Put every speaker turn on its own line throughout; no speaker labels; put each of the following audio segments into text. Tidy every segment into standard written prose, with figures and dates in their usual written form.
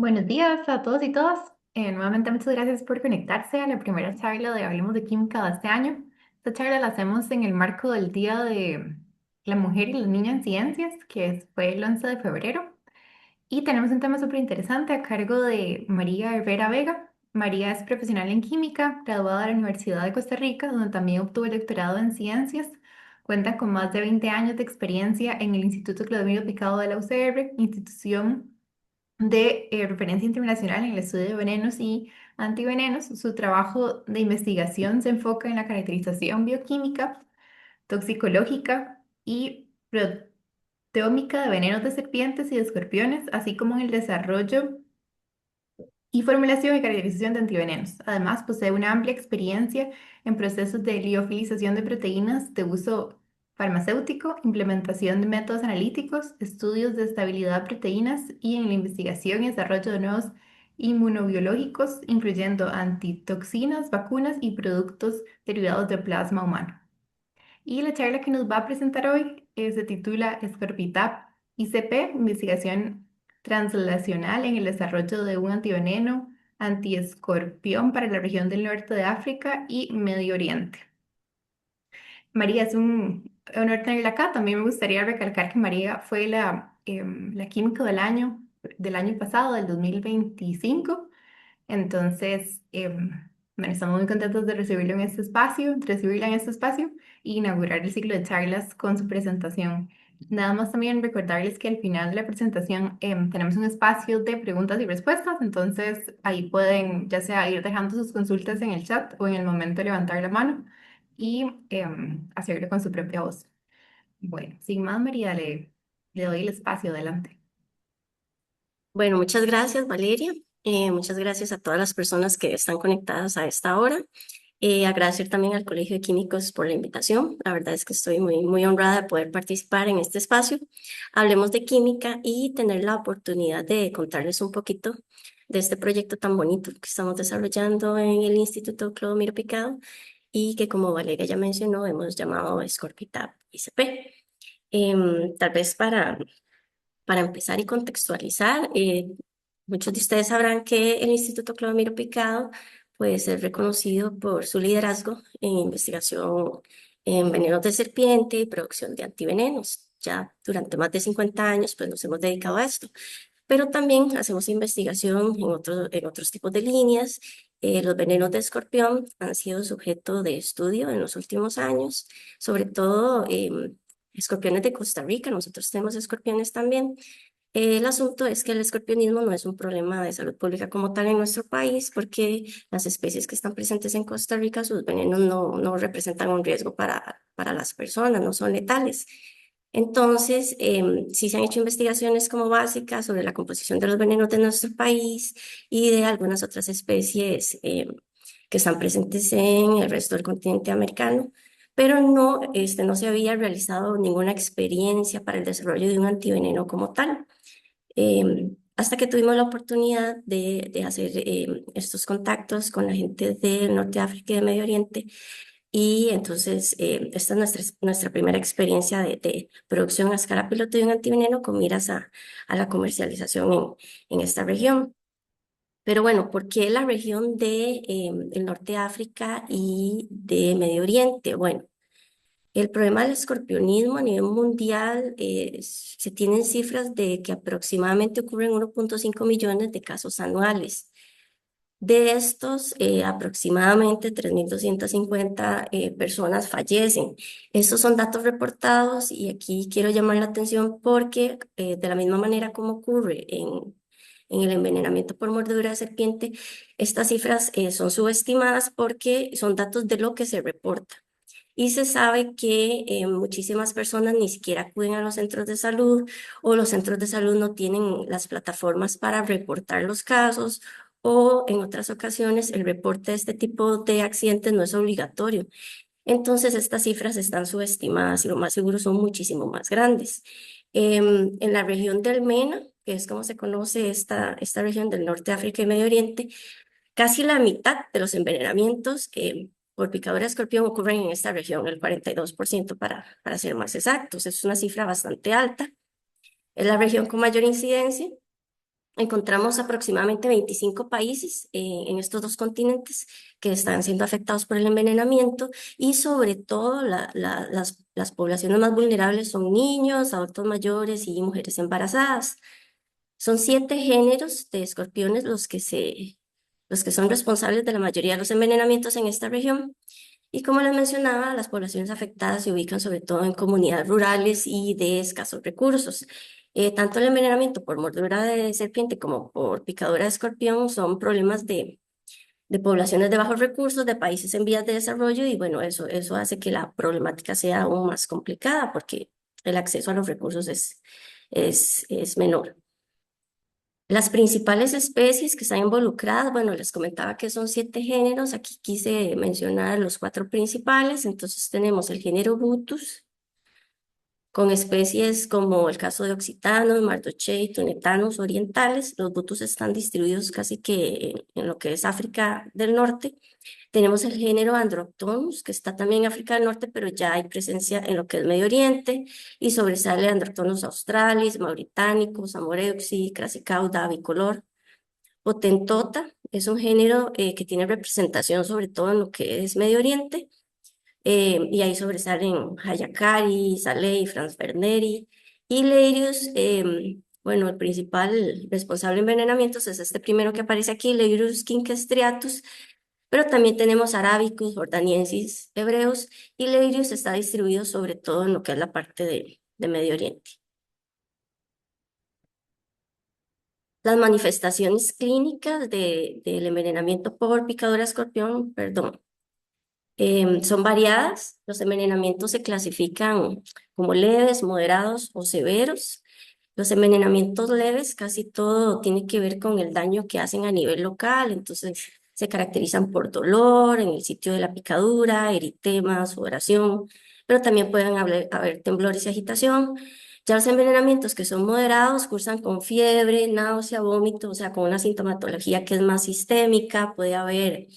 Buenos días a todos y todas. Nuevamente muchas gracias por conectarse a la primera charla de Hablemos de Química de este año. Esta charla la hacemos en el marco del Día de la Mujer y los Niños en Ciencias, fue el 11 de febrero. Y tenemos un tema súper interesante a cargo de María Herrera Vega. María es profesional en química, graduada de la Universidad de Costa Rica, donde también obtuvo el doctorado en ciencias. Cuenta con más de 20 años de experiencia en el Instituto Clodomiro Picado de la UCR, institución de referencia internacional en el estudio de venenos y antivenenos. Su trabajo de investigación se enfoca en la caracterización bioquímica, toxicológica y proteómica de venenos de serpientes y de escorpiones, así como en el desarrollo y formulación y caracterización de antivenenos. Además, posee una amplia experiencia en procesos de liofilización de proteínas de uso farmacéutico, implementación de métodos analíticos, estudios de estabilidad de proteínas y en la investigación y desarrollo de nuevos inmunobiológicos, incluyendo antitoxinas, vacunas y productos derivados del plasma humano. Y la charla que nos va a presentar hoy se titula Scorpitab ICP, investigación translacional en el desarrollo de un antiveneno antiescorpión para la región del norte de África y Medio Oriente. María, es un honor tenerla acá. También me gustaría recalcar que María fue la química del año pasado, del 2025. Entonces, bueno, estamos muy contentos de recibirla en este espacio y inaugurar el ciclo de charlas con su presentación. Nada más también recordarles que al final de la presentación tenemos un espacio de preguntas y respuestas, entonces ahí pueden ya sea ir dejando sus consultas en el chat o en el momento de levantar la mano y hacerlo con su propia voz. Bueno, sin más, María, le doy el espacio adelante.
Bueno, muchas gracias, Valeria. Muchas gracias a todas las personas que están conectadas a esta hora. Agradecer también al Colegio de Químicos por la invitación. La verdad es que estoy muy honrada de poder participar en este espacio. Hablemos de química y tener la oportunidad de contarles un poquito de este proyecto tan bonito que estamos desarrollando en el Instituto Clodomiro Picado y que, como Valeria ya mencionó, hemos llamado Scorpitab ICP. Tal vez para empezar y contextualizar, muchos de ustedes sabrán que el Instituto Clodomiro Picado puede ser reconocido por su liderazgo en investigación en venenos de serpiente y producción de antivenenos. Ya durante más de 50 años pues, nos hemos dedicado a esto, pero también hacemos investigación en otros tipos de líneas. Los venenos de escorpión han sido sujeto de estudio en los últimos años, sobre todo escorpiones de Costa Rica. Nosotros tenemos escorpiones también. El asunto es que el escorpionismo no es un problema de salud pública como tal en nuestro país, porque las especies que están presentes en Costa Rica, sus venenos no representan un riesgo para las personas, no son letales. Entonces, sí se han hecho investigaciones como básicas sobre la composición de los venenos de nuestro país y de algunas otras especies que están presentes en el resto del continente americano, pero no se había realizado ninguna experiencia para el desarrollo de un antiveneno como tal. Hasta que tuvimos la oportunidad de hacer estos contactos con la gente del norte de África y de Medio Oriente. Y entonces, esta es nuestra primera experiencia de producción a escala piloto de un antiveneno con miras a la comercialización en esta región. Pero bueno, ¿por qué la región el norte de África y de Medio Oriente? Bueno, el problema del escorpionismo a nivel mundial, se tienen cifras de que aproximadamente ocurren 1,5 millones de casos anuales. De estos, aproximadamente 3.250 personas fallecen. Estos son datos reportados y aquí quiero llamar la atención porque de la misma manera como ocurre en el envenenamiento por mordedura de serpiente, estas cifras son subestimadas porque son datos de lo que se reporta. Y se sabe que muchísimas personas ni siquiera acuden a los centros de salud o los centros de salud no tienen las plataformas para reportar los casos o en otras ocasiones el reporte de este tipo de accidentes no es obligatorio. Entonces estas cifras están subestimadas y lo más seguro son muchísimo más grandes. En la región del MENA, que es como se conoce esta región del norte de África y Medio Oriente, casi la mitad de los envenenamientos por picadura de escorpión ocurren en esta región, el 42% para ser más exactos. Es una cifra bastante alta. Es la región con mayor incidencia encontramos aproximadamente 25 países en estos dos continentes que están siendo afectados por el envenenamiento y sobre todo las poblaciones más vulnerables son niños, adultos mayores y mujeres embarazadas. Son 7 géneros de escorpiones los que son responsables de la mayoría de los envenenamientos en esta región. Y como les mencionaba, las poblaciones afectadas se ubican sobre todo en comunidades rurales y de escasos recursos. Tanto el envenenamiento por mordedura de serpiente como por picadura de escorpión son problemas de poblaciones de bajos recursos, de países en vías de desarrollo, y bueno, eso hace que la problemática sea aún más complicada porque el acceso a los recursos es menor. Las principales especies que están involucradas, bueno, les comentaba que son 7 géneros. Aquí quise mencionar los 4 principales. Entonces tenemos el género Butus, con especies como el caso de Oxitanos, Mardochea y Tunetanos orientales. Los Butus están distribuidos casi que en lo que es África del Norte. Tenemos el género Androctonus, que está también en África del Norte, pero ya hay presencia en lo que es Medio Oriente, y sobresale Androctonus australis, mauritánicus, amoreuxi, crassicauda, bicolor. Potentota es un género que tiene representación sobre todo en lo que es Medio Oriente, y ahí sobresalen Hayakari, Saleh, Franz Berneri y Leirius. Bueno, el principal responsable de envenenamientos es este primero que aparece aquí, Leirius quinquestriatus, pero también tenemos Arabicus, Jordaniensis, hebreos, y Leirius está distribuido sobre todo en lo que es la parte de Medio Oriente. Las manifestaciones clínicas del envenenamiento por picadura de escorpión, perdón, son variadas. Los envenenamientos se clasifican como leves, moderados o severos. Los envenenamientos leves, casi todo tiene que ver con el daño que hacen a nivel local, entonces se caracterizan por dolor en el sitio de la picadura, eritema, sudoración, pero también pueden haber temblores y agitación. Ya los envenenamientos que son moderados cursan con fiebre, náusea, vómito, o sea, con una sintomatología que es más sistémica. Puede haber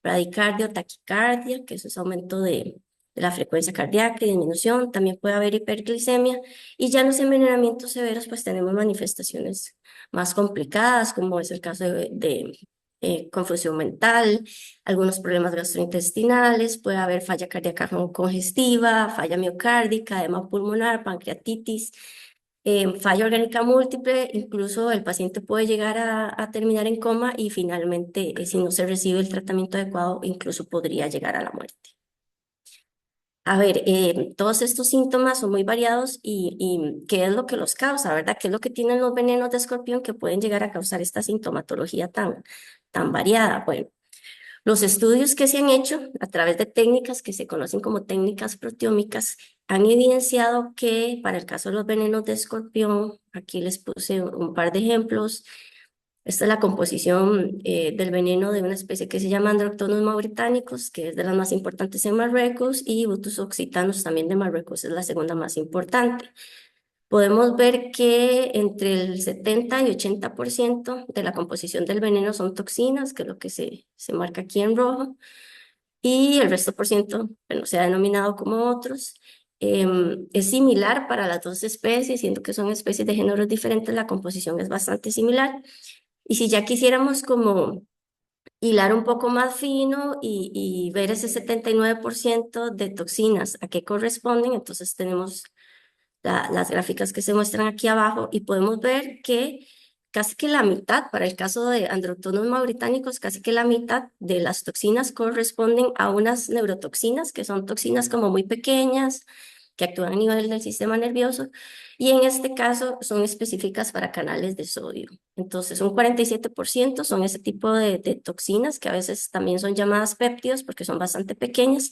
bradicardia o taquicardia, que eso es aumento de la frecuencia cardíaca y disminución. También puede haber hiperglicemia. Y ya en los envenenamientos severos, pues tenemos manifestaciones más complicadas, como es el caso de confusión mental, algunos problemas gastrointestinales, puede haber falla cardíaca congestiva, falla miocárdica, edema pulmonar, pancreatitis, falla orgánica múltiple. Incluso el paciente puede llegar a terminar en coma y finalmente, si no se recibe el tratamiento adecuado, incluso podría llegar a la muerte. A ver, todos estos síntomas son muy variados y ¿qué es lo que los causa, verdad? ¿Qué es lo que tienen los venenos de escorpión que pueden llegar a causar esta sintomatología tan variada? Bueno, los estudios que se han hecho a través de técnicas que se conocen como técnicas proteómicas han evidenciado que para el caso de los venenos de escorpión, aquí les puse un par de ejemplos. Esta es la composición del veneno de una especie que se llama Androctonus mauritanicus, que es de las más importantes en Marruecos, y Butus oxytanus también de Marruecos, es la segunda más importante. Podemos ver que entre el 70 y 80% de la composición del veneno son toxinas, que es lo que se marca aquí en rojo, y el resto por ciento, bueno, se ha denominado como otros. Es similar para las dos especies, siendo que son especies de géneros diferentes, la composición es bastante similar. Y si ya quisiéramos como hilar un poco más fino y ver ese 79% de toxinas a qué corresponden, entonces tenemos las gráficas que se muestran aquí abajo y podemos ver que casi que la mitad, para el caso de androtonos mauritánicos, casi que la mitad de las toxinas corresponden a unas neurotoxinas, que son toxinas como muy pequeñas, que actúan a nivel del sistema nervioso, y en este caso son específicas para canales de sodio. Entonces, un 47% son ese tipo de toxinas, que a veces también son llamadas péptidos porque son bastante pequeñas,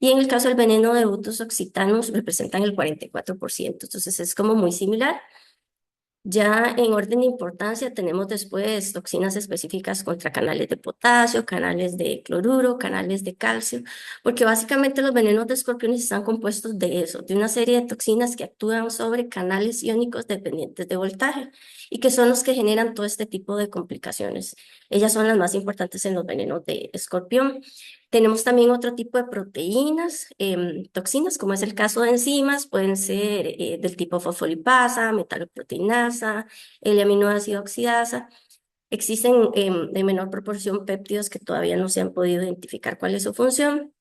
y en el caso del veneno de Butus oxytanus representan el 44%. Entonces es como muy similar. Ya en orden de importancia tenemos después toxinas específicas contra canales de potasio, canales de cloruro, canales de calcio, porque básicamente los venenos de escorpiones están compuestos de eso, de una serie de toxinas que actúan sobre canales iónicos dependientes de voltaje y que son los que generan todo este tipo de complicaciones. Ellas son las más importantes en los venenos de escorpión. Tenemos también otro tipo de proteínas, toxinas, como es el caso de enzimas, pueden ser del tipo fosfolipasa, metaloproteinasa, el aminoácido oxidasa. Existen en menor proporción péptidos que todavía no se han podido identificar cuál es su función.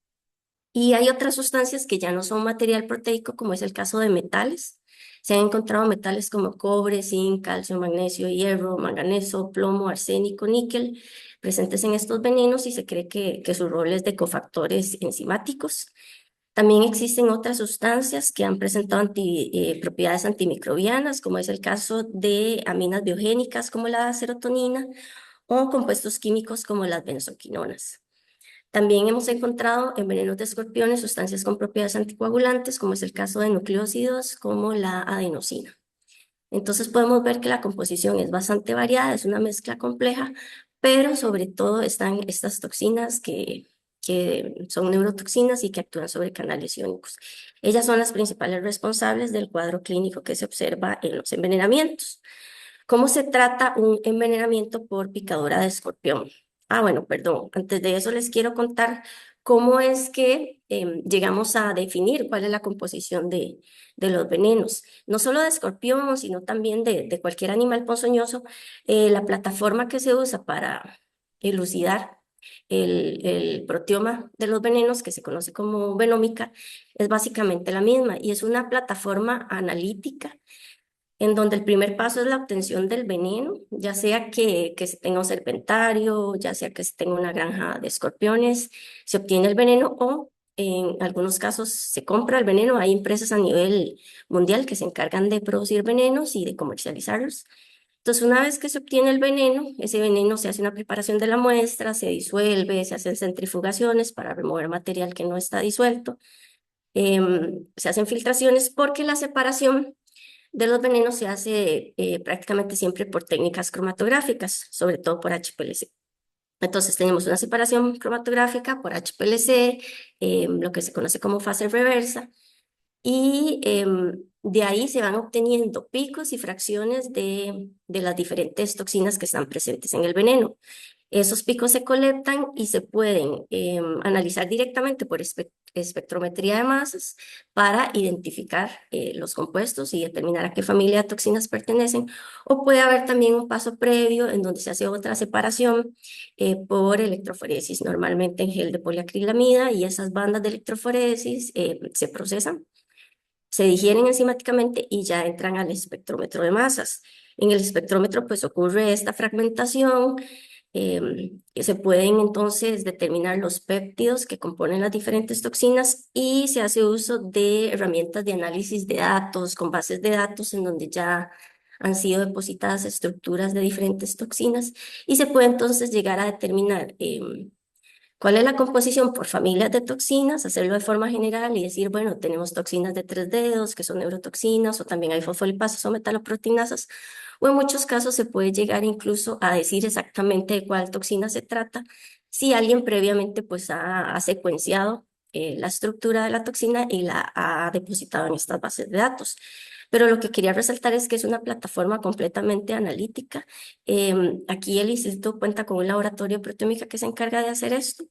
Y hay otras sustancias que ya no son material proteico, como es el caso de metales. Se han encontrado metales como cobre, zinc, calcio, magnesio, hierro, manganeso, plomo, arsénico, níquel, presentes en estos venenos y se cree que su rol es de cofactores enzimáticos. También existen otras sustancias que han presentado propiedades antimicrobianas, como es el caso de aminas biogénicas como la serotonina o compuestos químicos como las benzoquinonas. También hemos encontrado en venenos de escorpiones sustancias con propiedades anticoagulantes, como es el caso de nucleócidos, como la adenosina. Entonces podemos ver que la composición es bastante variada, es una mezcla compleja, pero sobre todo están estas toxinas que son neurotoxinas y que actúan sobre canales iónicos. Ellas son las principales responsables del cuadro clínico que se observa en los envenenamientos. ¿Cómo se trata un envenenamiento por picadura de escorpión? Ah, bueno, perdón. Antes de eso les quiero contar cómo es que llegamos a definir cuál es la composición de los venenos. No solo de escorpión, sino también de cualquier animal ponzoñoso. La plataforma que se usa para elucidar el proteoma de los venenos, que se conoce como venómica, es básicamente la misma y es una plataforma analítica en donde el primer paso es la obtención del veneno, ya sea que se tenga un serpentario, ya sea que se tenga una granja de escorpiones, se obtiene el veneno o en algunos casos se compra el veneno. Hay empresas a nivel mundial que se encargan de producir venenos y de comercializarlos. Entonces, una vez que se obtiene el veneno, ese veneno se hace una preparación de la muestra, se disuelve, se hacen centrifugaciones para remover material que no está disuelto, se hacen filtraciones porque la separación de los venenos se hace prácticamente siempre por técnicas cromatográficas, sobre todo por HPLC. Entonces tenemos una separación cromatográfica por HPLC, lo que se conoce como fase reversa, y de ahí se van obteniendo picos y fracciones de las diferentes toxinas que están presentes en el veneno. Esos picos se colectan y se pueden analizar directamente por espectrometría de masas para identificar los compuestos y determinar a qué familia de toxinas pertenecen. O puede haber también un paso previo en donde se hace otra separación por electroforesis, normalmente en gel de poliacrilamida, y esas bandas de electroforesis se procesan, se digieren enzimáticamente y ya entran al espectrómetro de masas. En el espectrómetro pues ocurre esta fragmentación, se pueden entonces determinar los péptidos que componen las diferentes toxinas y se hace uso de herramientas de análisis de datos con bases de datos en donde ya han sido depositadas estructuras de diferentes toxinas y se puede entonces llegar a determinar ¿cuál es la composición por familias de toxinas? Hacerlo de forma general y decir, bueno, tenemos toxinas de tres dedos, que son neurotoxinas, o también hay fosfolipasas o metaloproteinasas, o en muchos casos se puede llegar incluso a decir exactamente de cuál toxina se trata, si alguien previamente pues ha secuenciado la estructura de la toxina y la ha depositado en estas bases de datos. Pero lo que quería resaltar es que es una plataforma completamente analítica. Aquí el instituto cuenta con un laboratorio de proteómica que se encarga de hacer esto.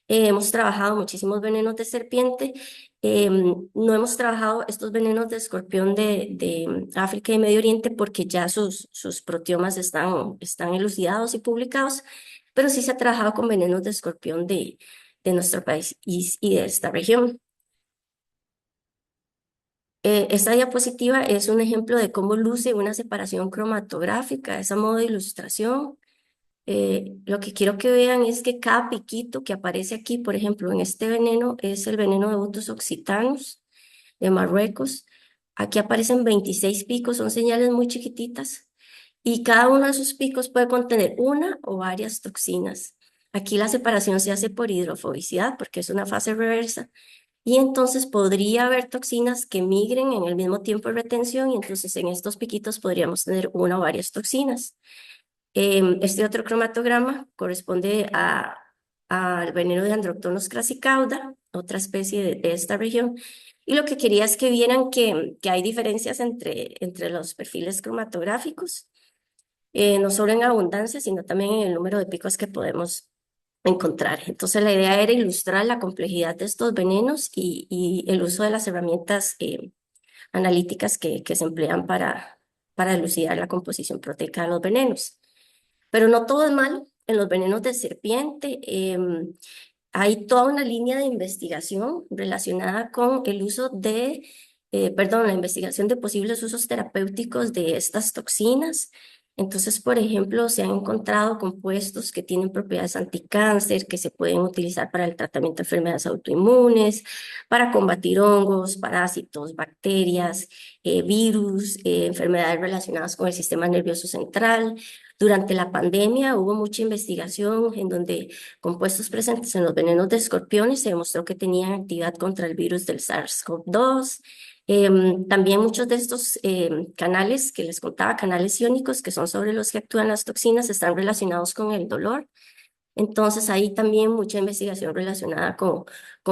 Hemos trabajado muchísimos venenos de serpiente. No hemos trabajado estos venenos de escorpión de África y Medio Oriente porque ya sus proteomas están elucidados y publicados, pero sí se ha trabajado con venenos de escorpión de nuestro país y de esta región. Esta diapositiva es un ejemplo de cómo luce una separación cromatográfica, esa modo de ilustración. Lo que quiero que vean es que cada piquito que aparece aquí, por ejemplo, en este veneno, es el veneno de Botus occitanos de Marruecos. Aquí aparecen 26 picos, son señales muy chiquititas, y cada uno de esos picos puede contener una o varias toxinas. Aquí la separación se hace por hidrofobicidad, porque es una fase reversa, y entonces podría haber toxinas que migren en el mismo tiempo de retención, y entonces en estos piquitos podríamos tener una o varias toxinas. Este otro cromatograma corresponde al veneno de Androctonus crassicauda, otra especie de esta región. Y lo que quería es que vieran que hay diferencias entre los perfiles cromatográficos, no solo en abundancia, sino también en el número de picos que podemos encontrar. Entonces la idea era ilustrar la complejidad de estos venenos y el uso de las herramientas analíticas que se emplean para elucidar la composición proteica de los venenos. Pero no todo es mal. En los venenos de serpiente hay toda una línea de investigación relacionada con el uso perdón, la investigación de posibles usos terapéuticos de estas toxinas. Entonces, por ejemplo, se han encontrado compuestos que tienen propiedades anticáncer, que se pueden utilizar para el tratamiento de enfermedades autoinmunes, para combatir hongos, parásitos, bacterias, virus, enfermedades relacionadas con el sistema nervioso central. Durante la pandemia hubo mucha investigación en donde compuestos presentes en los venenos de escorpiones se demostró que tenían actividad contra el virus del SARS-CoV-2. También muchos de estos canales que les contaba, canales iónicos, que son sobre los que actúan las toxinas, están relacionados con el dolor. Entonces, hay también mucha investigación relacionada con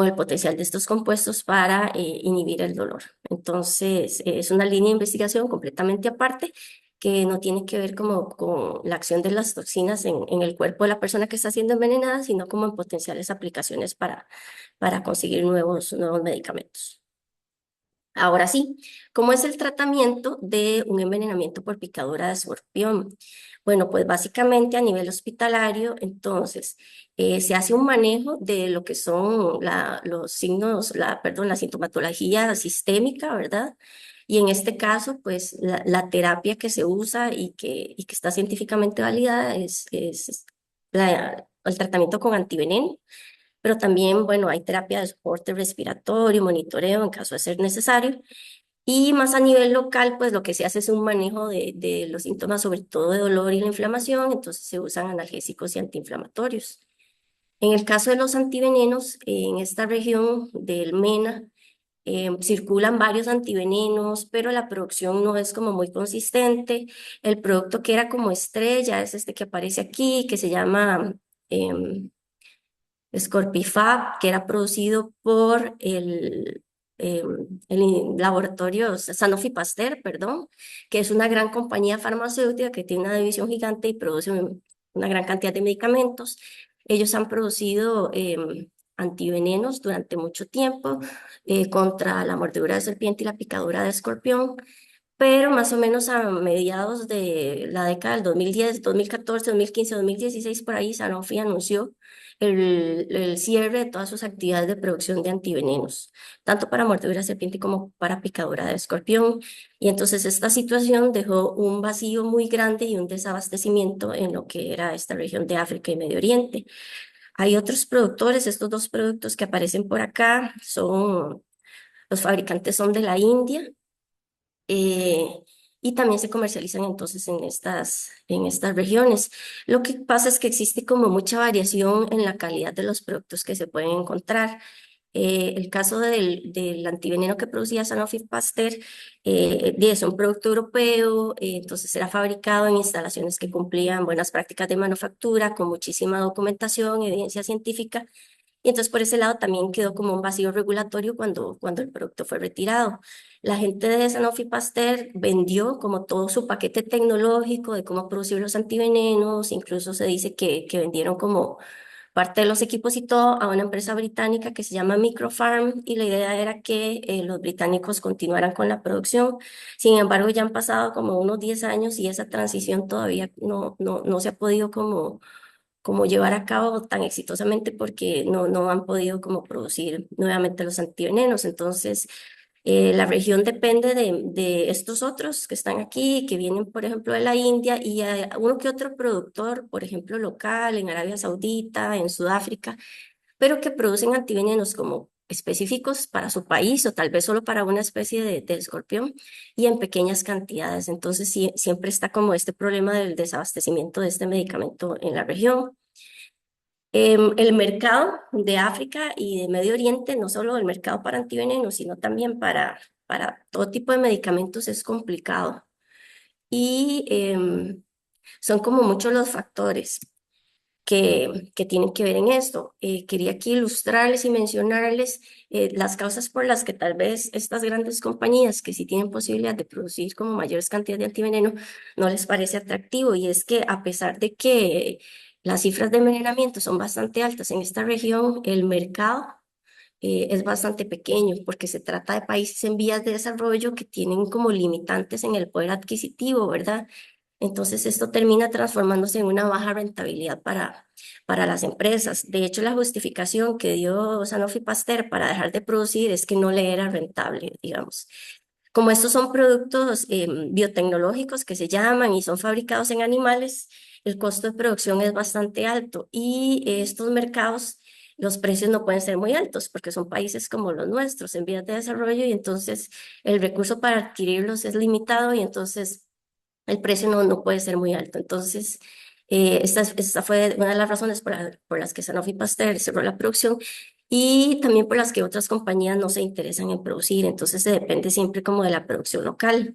el potencial de estos compuestos para inhibir el dolor. Entonces, es una línea de investigación completamente aparte que no tiene que ver como con la acción de las toxinas en el cuerpo de la persona que está siendo envenenada, sino como en potenciales aplicaciones para conseguir nuevos medicamentos. Ahora sí, ¿cómo es el tratamiento de un envenenamiento por picadura de escorpión? Bueno, pues básicamente a nivel hospitalario, entonces, se hace un manejo de lo que son los signos, perdón, la sintomatología sistémica, ¿verdad? Y en este caso, pues la terapia que se usa y que está científicamente validada es el tratamiento con antiveneno, pero también, bueno, hay terapia de soporte respiratorio, monitoreo en caso de ser necesario. Y más a nivel local, pues lo que se hace es un manejo de los síntomas, sobre todo de dolor y la inflamación, entonces se usan analgésicos y antiinflamatorios. En el caso de los antivenenos, en esta región del MENA, circulan varios antivenenos, pero la producción no es como muy consistente. El producto que era como estrella es este que aparece aquí, que se llama Scorpifab, que era producido por el laboratorio Sanofi Pasteur, perdón, que es una gran compañía farmacéutica que tiene una división gigante y produce una gran cantidad de medicamentos. Ellos han producido antivenenos durante mucho tiempo contra la mordedura de serpiente y la picadura de escorpión, pero más o menos a mediados de la década del 2010, 2014, 2015, 2016, por ahí Sanofi anunció el cierre de todas sus actividades de producción de antivenenos, tanto para mordedura de serpiente como para picadura de escorpión. Y entonces esta situación dejó un vacío muy grande y un desabastecimiento en lo que era esta región de África y Medio Oriente. Hay otros productores, estos dos productos que aparecen por acá los fabricantes son de la India, eh, y también se comercializan entonces en estas regiones. Lo que pasa es que existe como mucha variación en la calidad de los productos que se pueden encontrar. El caso del antiveneno que producía Sanofi Pasteur es un producto europeo, entonces era fabricado en instalaciones que cumplían buenas prácticas de manufactura, con muchísima documentación, evidencia científica, y entonces por ese lado también quedó como un vacío regulatorio cuando el producto fue retirado. La gente de Sanofi Pasteur vendió como todo su paquete tecnológico de cómo producir los antivenenos, incluso se dice que vendieron como parte de los equipos y todo a una empresa británica que se llama Micropharm, y la idea era que los británicos continuaran con la producción. Sin embargo, ya han pasado como unos 10 años y esa transición todavía no se ha podido como llevar a cabo tan exitosamente porque no han podido como producir nuevamente los antivenenos. Entonces, la región depende de estos otros que están aquí, que vienen, por ejemplo, de la India, y hay uno que otro productor, por ejemplo, local en Arabia Saudita, en Sudáfrica, pero que producen antivenenos como específicos para su país o tal vez solo para una especie de escorpión y en pequeñas cantidades. Entonces, siempre está como este problema del desabastecimiento de este medicamento en la región. El mercado de África y de Medio Oriente, no solo el mercado para antivenenos, sino también para todo tipo de medicamentos es complicado. Y son como muchos los factores que tienen que ver en esto. Quería aquí ilustrarles y mencionarles las causas por las que tal vez estas grandes compañías que sí tienen posibilidad de producir como mayores cantidades de antiveneno no les parece atractivo. Y es que a pesar de que las cifras de envenenamiento son bastante altas en esta región, el mercado es bastante pequeño porque se trata de países en vías de desarrollo que tienen como limitantes en el poder adquisitivo, ¿verdad? Entonces esto termina transformándose en una baja rentabilidad para las empresas. De hecho, la justificación que dio Sanofi Pasteur para dejar de producir es que no le era rentable, digamos. Como estos son productos biotecnológicos que se llaman y son fabricados en animales, el costo de producción es bastante alto y estos mercados, los precios no pueden ser muy altos porque son países como los nuestros en vías de desarrollo y entonces el recurso para adquirirlos es limitado y entonces el precio no puede ser muy alto. Entonces, esta fue una de las razones por las que Sanofi Pasteur cerró la producción y también por las que otras compañías no se interesan en producir. Entonces, se depende siempre como de la producción local.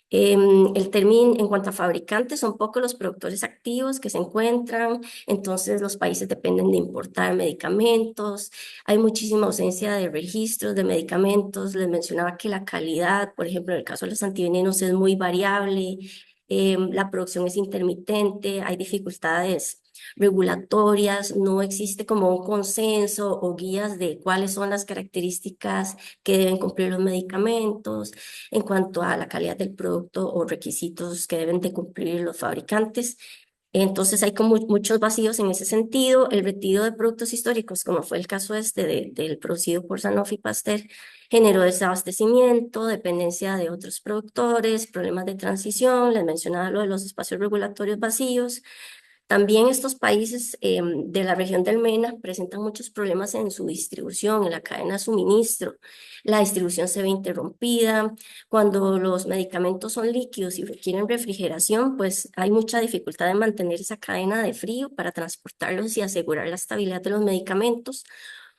El término en cuanto a fabricantes, son pocos los productores activos que se encuentran, entonces los países dependen de importar medicamentos, hay muchísima ausencia de registros de medicamentos, les mencionaba que la calidad, por ejemplo, en el caso de los antivenenos es muy variable, la producción es intermitente, hay dificultades regulatorias, no existe como un consenso o guías de cuáles son las características que deben cumplir los medicamentos en cuanto a la calidad del producto o requisitos que deben de cumplir los fabricantes. Entonces hay como muchos vacíos en ese sentido. El retiro de productos históricos, como fue el caso del producido por Sanofi Pasteur, generó desabastecimiento, dependencia de otros productores, problemas de transición, les mencionaba lo de los espacios regulatorios vacíos. También estos países de la región del MENA presentan muchos problemas en su distribución, en la cadena de suministro. La distribución se ve interrumpida. Cuando los medicamentos son líquidos y requieren refrigeración, pues hay mucha dificultad en mantener esa cadena de frío para transportarlos y asegurar la estabilidad de los medicamentos.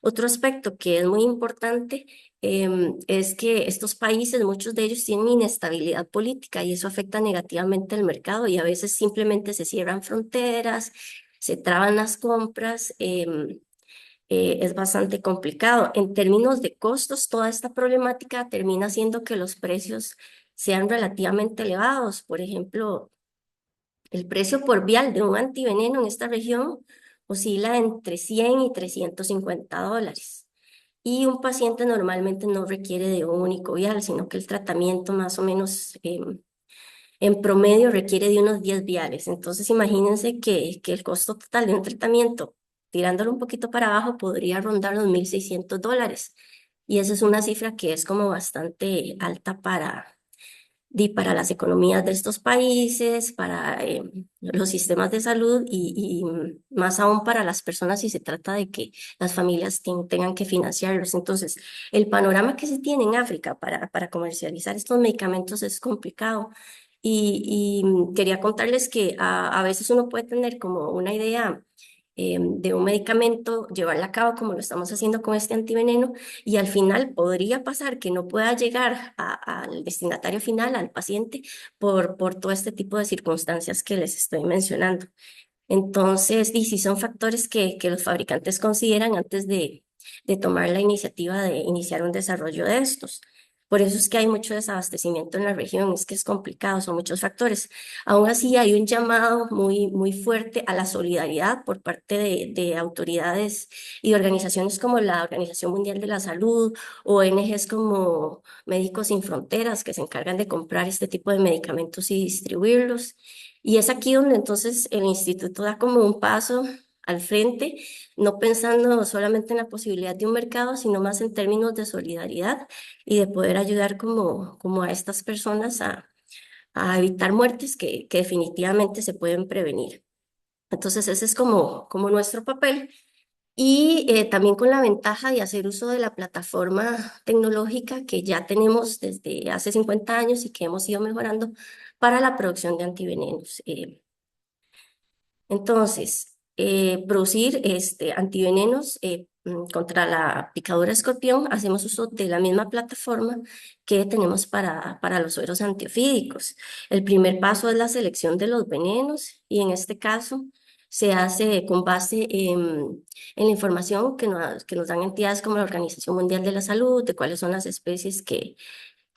Otro aspecto que es muy importante es que estos países, muchos de ellos tienen inestabilidad política y eso afecta negativamente al mercado y a veces simplemente se cierran fronteras, se traban las compras, es bastante complicado. En términos de costos, toda esta problemática termina haciendo que los precios sean relativamente elevados. Por ejemplo, el precio por vial de un antiveneno en esta región oscila entre 100 y $350. Y un paciente normalmente no requiere de un único vial, sino que el tratamiento más o menos en promedio requiere de unos 10 viales. Entonces imagínense que el costo total de un tratamiento, tirándolo un poquito para abajo, podría rondar los $1,600. Y esa es una cifra que es como bastante alta para las economías de estos países, para los sistemas de salud y más aún para las personas si se trata de que las familias tengan que financiarlos. Entonces, el panorama que se tiene en África para comercializar estos medicamentos es complicado. Y quería contarles que a veces uno puede tener como una idea de un medicamento, llevarla a cabo como lo estamos haciendo con este antiveneno, y al final podría pasar que no pueda llegar al destinatario final, al paciente, por todo este tipo de circunstancias que les estoy mencionando. Entonces, y sí son factores que los fabricantes consideran antes de tomar la iniciativa de iniciar un desarrollo de estos. Por eso es que hay mucho desabastecimiento en la región, es que es complicado, son muchos factores. Aún así, hay un llamado muy fuerte a la solidaridad por parte de autoridades y organizaciones como la Organización Mundial de la Salud, ONGs como Médicos Sin Fronteras, que se encargan de comprar este tipo de medicamentos y distribuirlos. Y es aquí donde entonces el instituto da como un paso al frente, no pensando solamente en la posibilidad de un mercado, sino más en términos de solidaridad y de poder ayudar como a estas personas a evitar muertes que definitivamente se pueden prevenir. Entonces ese es como nuestro papel. Y también con la ventaja de hacer uso de la plataforma tecnológica que ya tenemos desde hace 50 años y que hemos ido mejorando para la producción de antivenenos. Entonces, producir antivenenos contra la picadura de escorpión, hacemos uso de la misma plataforma que tenemos para los sueros antiofídicos. El primer paso es la selección de los venenos y en este caso se hace con base en la información que nos dan entidades como la Organización Mundial de la Salud, de cuáles son las especies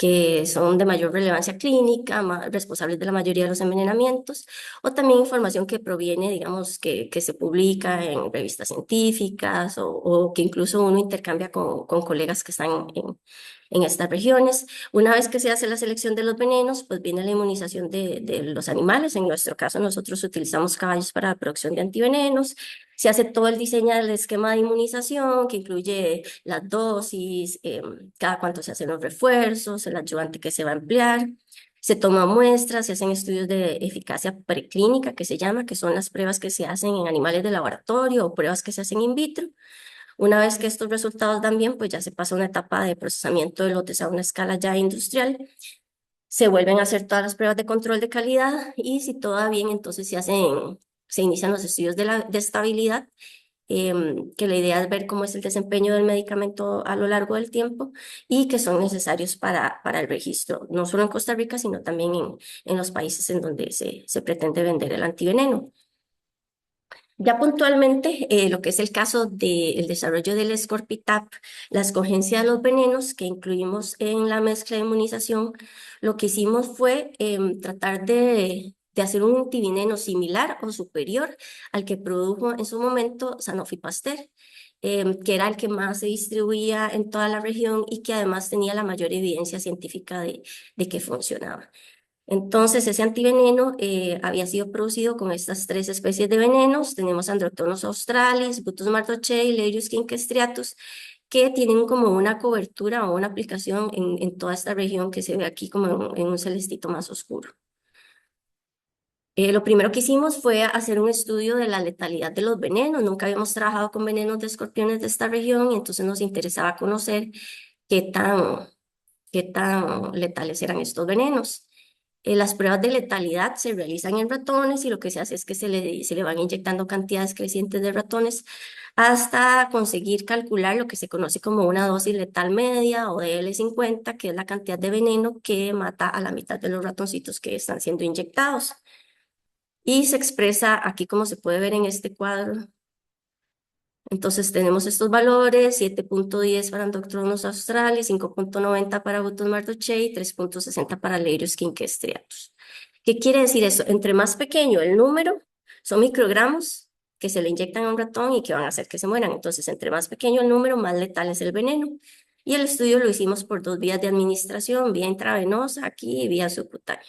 que son de mayor relevancia clínica, responsables de la mayoría de los envenenamientos, o también información que proviene, digamos, que se publica en revistas científicas o que incluso uno intercambia con colegas que están en estas regiones. Una vez que se hace la selección de los venenos, pues viene la inmunización de los animales. En nuestro caso, nosotros utilizamos caballos para la producción de antivenenos. Se hace todo el diseño del esquema de inmunización, que incluye las dosis, cada cuánto se hacen los refuerzos, el ayudante que se va a emplear. Se toman muestras, se hacen estudios de eficacia preclínica, que se llama, que son las pruebas que se hacen en animales de laboratorio o pruebas que se hacen in vitro. Una vez que estos resultados dan bien, pues ya se pasa a una etapa de procesamiento de lotes a una escala ya industrial. Se vuelven a hacer todas las pruebas de control de calidad y si todo va bien, entonces se inician los estudios de estabilidad, que la idea es ver cómo es el desempeño del medicamento a lo largo del tiempo y que son necesarios para el registro, no solo en Costa Rica, sino también en los países en donde se pretende vender el antiveneno. Ya puntualmente, lo que es el caso del desarrollo del Scorpitap, la escogencia de los venenos que incluimos en la mezcla de inmunización, lo que hicimos fue tratar de hacer un antiveneno similar o superior al que produjo en su momento Sanofi Pasteur, que era el que más se distribuía en toda la región y que además tenía la mayor evidencia científica de que funcionaba. Entonces, ese antiveneno había sido producido con estas tres especies de venenos. Tenemos Androtonos australis, Butus mardochei, Leirius quinquestriatus, que tienen como una cobertura o una aplicación en toda esta región que se ve aquí como en un celestito más oscuro. Lo primero que hicimos fue hacer un estudio de la letalidad de los venenos. Nunca habíamos trabajado con venenos de escorpiones de esta región y entonces nos interesaba conocer qué tan, qué tan letales eran estos venenos. Las pruebas de letalidad se realizan en ratones y lo que se hace es que se le van inyectando cantidades crecientes de ratones hasta conseguir calcular lo que se conoce como una dosis letal media o DL50, que es la cantidad de veneno que mata a la mitad de los ratoncitos que están siendo inyectados. Y se expresa aquí como se puede ver en este cuadro. Entonces tenemos estos valores, 7.10 para Androtonos australis, 5.90 para Butus mardochei, 3.60 para Leirius quinquestriatus. ¿Qué quiere decir eso? Entre más pequeño el número, son microgramos que se le inyectan a un ratón y que van a hacer que se mueran. Entonces, entre más pequeño el número, más letal es el veneno. Y el estudio lo hicimos por dos vías de administración, vía intravenosa aquí y vía subcutánea.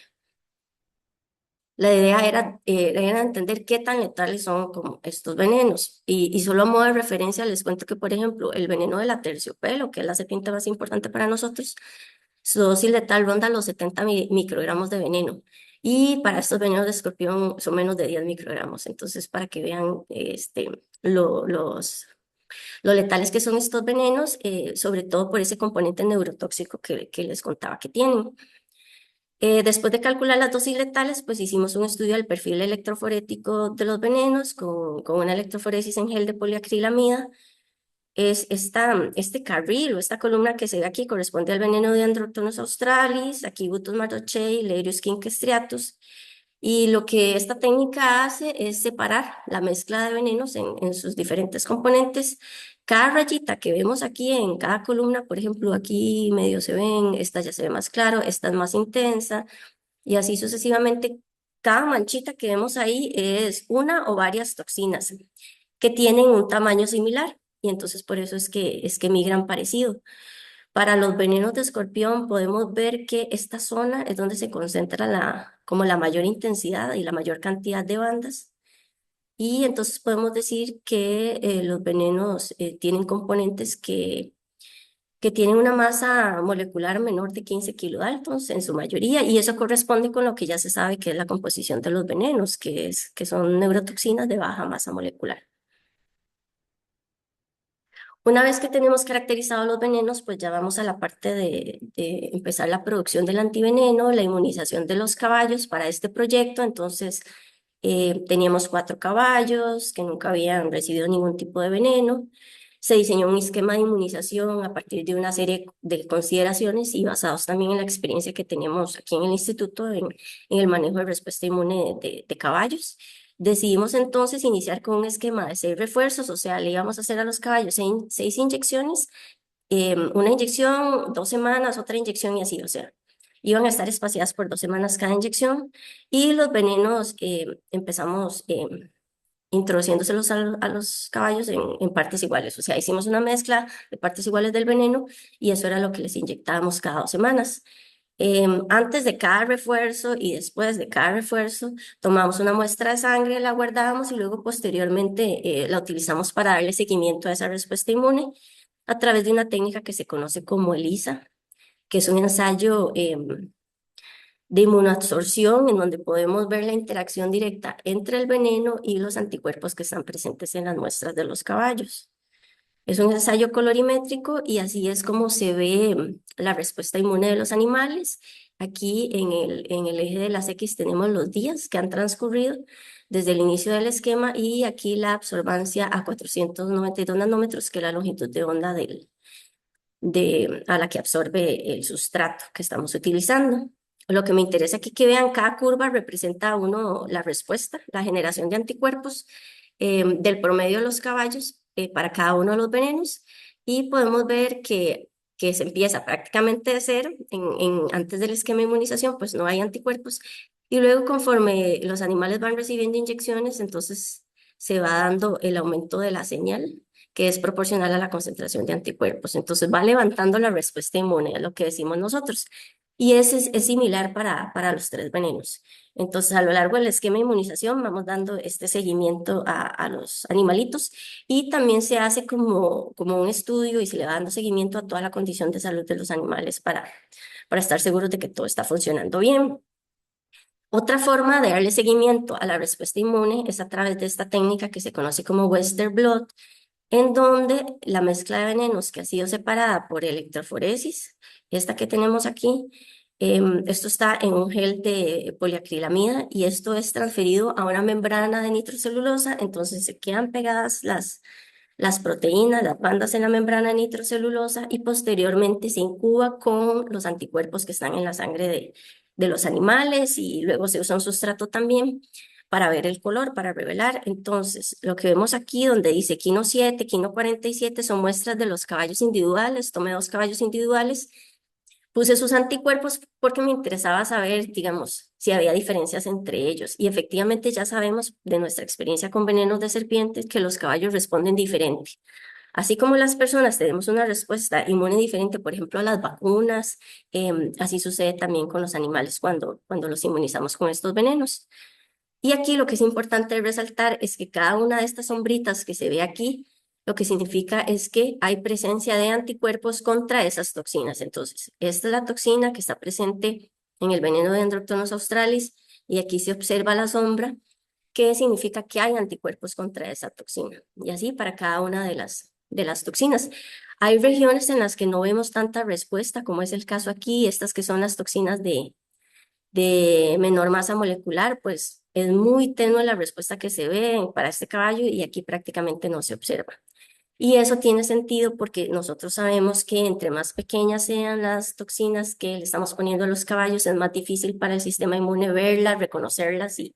La idea era entender qué tan letales son como estos venenos. Y solo a modo de referencia les cuento que, por ejemplo, el veneno de la terciopelo, que es la serpiente más importante para nosotros, su dosis letal ronda los 70 microgramos de veneno. Y para estos venenos de escorpión son menos de 10 microgramos. Entonces, para que vean lo letales que son estos venenos, sobre todo por ese componente neurotóxico que les contaba que tienen. Después de calcular las dosis letales, pues hicimos un estudio del perfil electroforético de los venenos con una electroforesis en gel de poliacrilamida. Este carril o esta columna que se ve aquí corresponde al veneno de Androtonos australis, aquí Butus mardochei, Leirius quinquestriatus. Y lo que esta técnica hace es separar la mezcla de venenos en sus diferentes componentes. Cada rayita que vemos aquí en cada columna, por ejemplo, aquí medio se ven, esta ya se ve más claro, esta es más intensa, y así sucesivamente. Cada manchita que vemos ahí es una o varias toxinas que tienen un tamaño similar, y entonces por eso es que migran parecido. Para los venenos de escorpión podemos ver que esta zona es donde se concentra como la mayor intensidad y la mayor cantidad de bandas. Y entonces podemos decir que los venenos tienen componentes que tienen una masa molecular menor de 15 kilodaltons en su mayoría, y eso corresponde con lo que ya se sabe que es la composición de los venenos, que son neurotoxinas de baja masa molecular. Una vez que tenemos caracterizados los venenos, pues ya vamos a la parte de empezar la producción del antiveneno, la inmunización de los caballos para este proyecto. Entonces, teníamos 4 caballos que nunca habían recibido ningún tipo de veneno. Se diseñó un esquema de inmunización a partir de una serie de consideraciones y basados también en la experiencia que tenemos aquí en el instituto en el manejo de respuesta inmune de caballos. Decidimos entonces iniciar con un esquema de 6 refuerzos, o sea, le íbamos a hacer a los caballos 6 inyecciones una inyección, 2 semanas, otra inyección y así, o sea, iban a estar espaciadas por 2 semanas cada inyección y los venenos empezamos introduciéndoselos a los caballos en partes iguales, o sea, hicimos una mezcla de partes iguales del veneno y eso era lo que les inyectábamos cada 2 semanas. Antes de cada refuerzo y después de cada refuerzo, tomamos una muestra de sangre, la guardamos y luego posteriormente la utilizamos para darle seguimiento a esa respuesta inmune a través de una técnica que se conoce como ELISA, que es un ensayo de inmunoabsorción en donde podemos ver la interacción directa entre el veneno y los anticuerpos que están presentes en las muestras de los caballos. Es un ensayo colorimétrico y así es como se ve la respuesta inmune de los animales. Aquí en el eje de las X tenemos los días que han transcurrido desde el inicio del esquema y aquí la absorbancia a 492 nanómetros, que es la longitud de onda a la que absorbe el sustrato que estamos utilizando. Lo que me interesa aquí que vean, cada curva representa a uno la respuesta, la generación de anticuerpos del promedio de los caballos para cada uno de los venenos y podemos ver que se empieza prácticamente de cero, antes del esquema de inmunización, pues no hay anticuerpos y luego conforme los animales van recibiendo inyecciones, entonces se va dando el aumento de la señal que es proporcional a la concentración de anticuerpos. Entonces va levantando la respuesta inmune, es lo que decimos nosotros. Y ese es similar para los tres venenos. Entonces, a lo largo del esquema de inmunización vamos dando este seguimiento a los animalitos y también se hace como un estudio y se le va dando seguimiento a toda la condición de salud de los animales para estar seguros de que todo está funcionando bien. Otra forma de darle seguimiento a la respuesta inmune es a través de esta técnica que se conoce como Western Blot, en donde la mezcla de venenos que ha sido separada por electroforesis, esta que tenemos aquí, esto está en un gel de poliacrilamida y esto es transferido a una membrana de nitrocelulosa, entonces se quedan pegadas las proteínas, las bandas en la membrana de nitrocelulosa y posteriormente se incuba con los anticuerpos que están en la sangre de los animales y luego se usa un sustrato también para ver el color, para revelar. Entonces, lo que vemos aquí donde dice Quino 7, Quino 47 son muestras de los caballos individuales. Tomé 2 caballos individuales, puse sus anticuerpos porque me interesaba saber, digamos, si había diferencias entre ellos. Y efectivamente ya sabemos de nuestra experiencia con venenos de serpientes que los caballos responden diferente. Así como las personas tenemos una respuesta inmune diferente, por ejemplo, a las vacunas, así sucede también con los animales cuando los inmunizamos con estos venenos. Y aquí lo que es importante resaltar es que cada una de estas sombritas que se ve aquí, lo que significa es que hay presencia de anticuerpos contra esas toxinas. Entonces, esta es la toxina que está presente en el veneno de Endroctonus australis y aquí se observa la sombra, que significa que hay anticuerpos contra esa toxina. Y así para cada una de las toxinas. Hay regiones en las que no vemos tanta respuesta, como es el caso aquí, estas que son las toxinas de menor masa molecular, pues es muy tenue la respuesta que se ve para este caballo y aquí prácticamente no se observa. Y eso tiene sentido porque nosotros sabemos que entre más pequeñas sean las toxinas que le estamos poniendo a los caballos, es más difícil para el sistema inmune verlas, reconocerlas y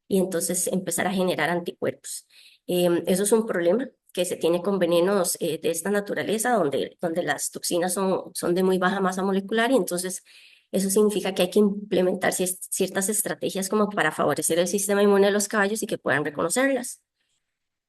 entonces empezar a generar anticuerpos. Eso es un problema que se tiene con venenos de esta naturaleza, donde las toxinas son de muy baja masa molecular y entonces eso significa que hay que implementar ciertas estrategias como para favorecer el sistema inmune de los caballos y que puedan reconocerlas.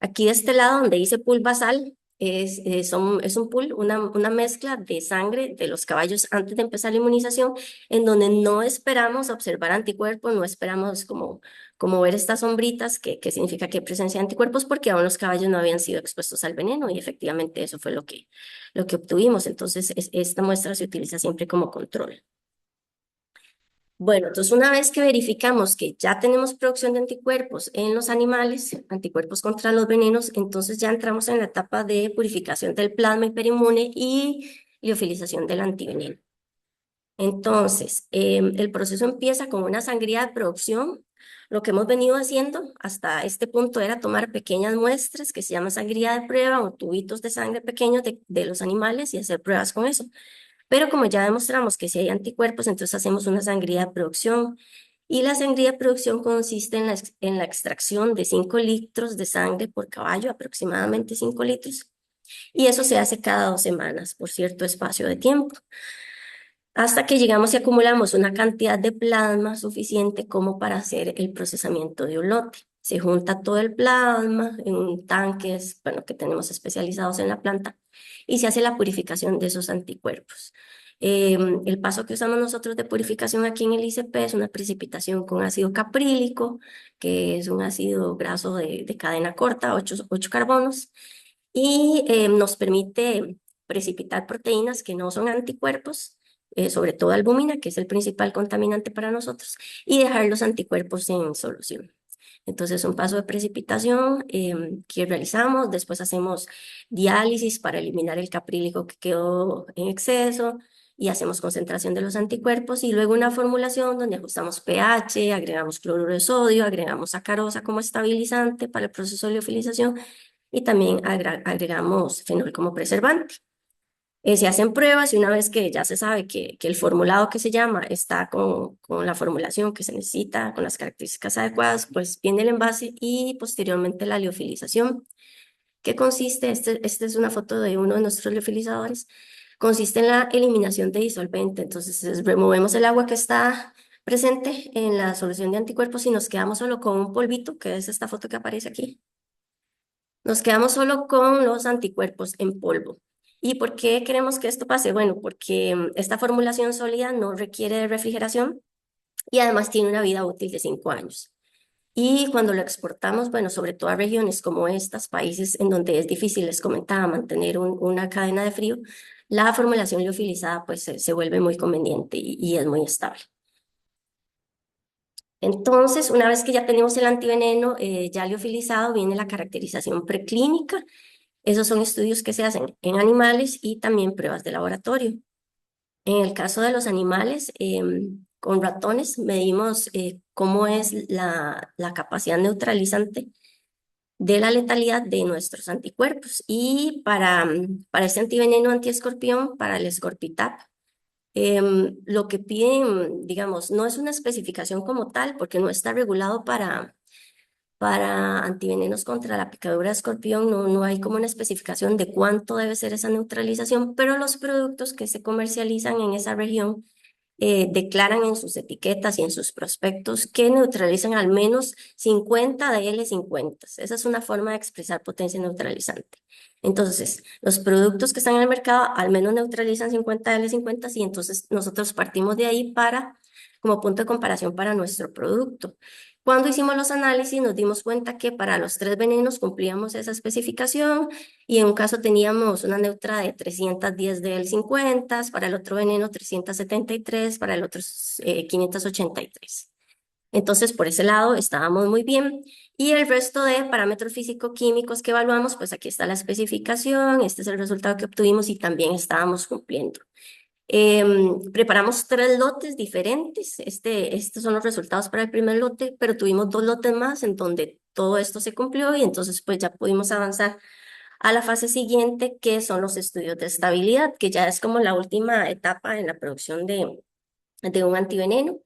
Aquí de este lado donde dice pool basal, es un pool, una mezcla de sangre de los caballos antes de empezar la inmunización, en donde no esperamos observar anticuerpos, no esperamos como ver estas sombritas, que significa que hay presencia de anticuerpos, porque aún los caballos no habían sido expuestos al veneno y efectivamente eso fue lo que obtuvimos. Entonces, esta muestra se utiliza siempre como control. Bueno, entonces una vez que verificamos que ya tenemos producción de anticuerpos en los animales, anticuerpos contra los venenos, entonces ya entramos en la etapa de purificación del plasma hiperinmune y liofilización del antiveneno. Entonces, el proceso empieza con una sangría de producción. Lo que hemos venido haciendo hasta este punto era tomar pequeñas muestras que se llama sangría de prueba o tubitos de sangre pequeños de los animales y hacer pruebas con eso. Pero como ya demostramos que si hay anticuerpos, entonces hacemos una sangría de producción. Y la sangría de producción consiste en la extracción de 5 litros de sangre por caballo, aproximadamente 5 litros, Y eso se hace cada 2 semanas por cierto espacio de tiempo, hasta que llegamos y acumulamos una cantidad de plasma suficiente como para hacer el procesamiento de un lote. Se junta todo el plasma en tanques, bueno, que tenemos especializados en la planta, y se hace la purificación de esos anticuerpos. El paso que usamos nosotros de purificación aquí en el ICP es una precipitación con ácido caprílico, que es un ácido graso de cadena corta, 8 carbonos, y nos permite precipitar proteínas que no son anticuerpos, sobre todo albúmina, que es el principal contaminante para nosotros, y dejar los anticuerpos en solución. Entonces, un paso de precipitación que realizamos, después hacemos diálisis para eliminar el caprílico que quedó en exceso y hacemos concentración de los anticuerpos y luego una formulación donde ajustamos pH, agregamos cloruro de sodio, agregamos sacarosa como estabilizante para el proceso de liofilización y también agregamos fenol como preservante. Se hacen pruebas y una vez que ya se sabe que el formulado que se llama está con la formulación que se necesita, con las características adecuadas, pues viene el envase y posteriormente la liofilización, que consiste, esta es una foto de uno de nuestros liofilizadores, consiste en la eliminación de disolvente. Entonces removemos el agua que está presente en la solución de anticuerpos y nos quedamos solo con un polvito, que es esta foto que aparece aquí. Nos quedamos solo con los anticuerpos en polvo. ¿Y por qué queremos que esto pase? Bueno, porque esta formulación sólida no requiere de refrigeración y además tiene una vida útil de 5 años. Y cuando lo exportamos, bueno, sobre todo a regiones como estas, países en donde es difícil, les comentaba, mantener una cadena de frío, la formulación liofilizada pues se vuelve muy conveniente y es muy estable. Entonces, una vez que ya tenemos el antiveneno ya liofilizado, viene la caracterización preclínica. Esos son estudios que se hacen en animales y también pruebas de laboratorio. En el caso de los animales, con ratones medimos cómo es la capacidad neutralizante de la letalidad de nuestros anticuerpos. Y para este antiveneno antiescorpión, para el Scorpitab, lo que piden, digamos, no es una especificación como tal, porque no está regulado para antivenenos contra la picadura de escorpión, no hay como una especificación de cuánto debe ser esa neutralización, pero los productos que se comercializan en esa región declaran en sus etiquetas y en sus prospectos que neutralizan al menos 50 de L50. Esa es una forma de expresar potencia neutralizante. Entonces, los productos que están en el mercado al menos neutralizan 50 L50 y entonces nosotros partimos de ahí como punto de comparación para nuestro producto. Cuando hicimos los análisis nos dimos cuenta que para los 3 venenos cumplíamos esa especificación y en un caso teníamos una neutra de 310 de L50, para el otro veneno 373, para el otro 583. Entonces, por ese lado estábamos muy bien. Y el resto de parámetros físico-químicos que evaluamos, pues aquí está la especificación, este es el resultado que obtuvimos y también estábamos cumpliendo. Preparamos 3 lotes diferentes. Estos son los resultados para el primer lote, pero tuvimos 2 lotes más en donde todo esto se cumplió y entonces pues ya pudimos avanzar a la fase siguiente, que son los estudios de estabilidad, que ya es como la última etapa en la producción de un antiveneno.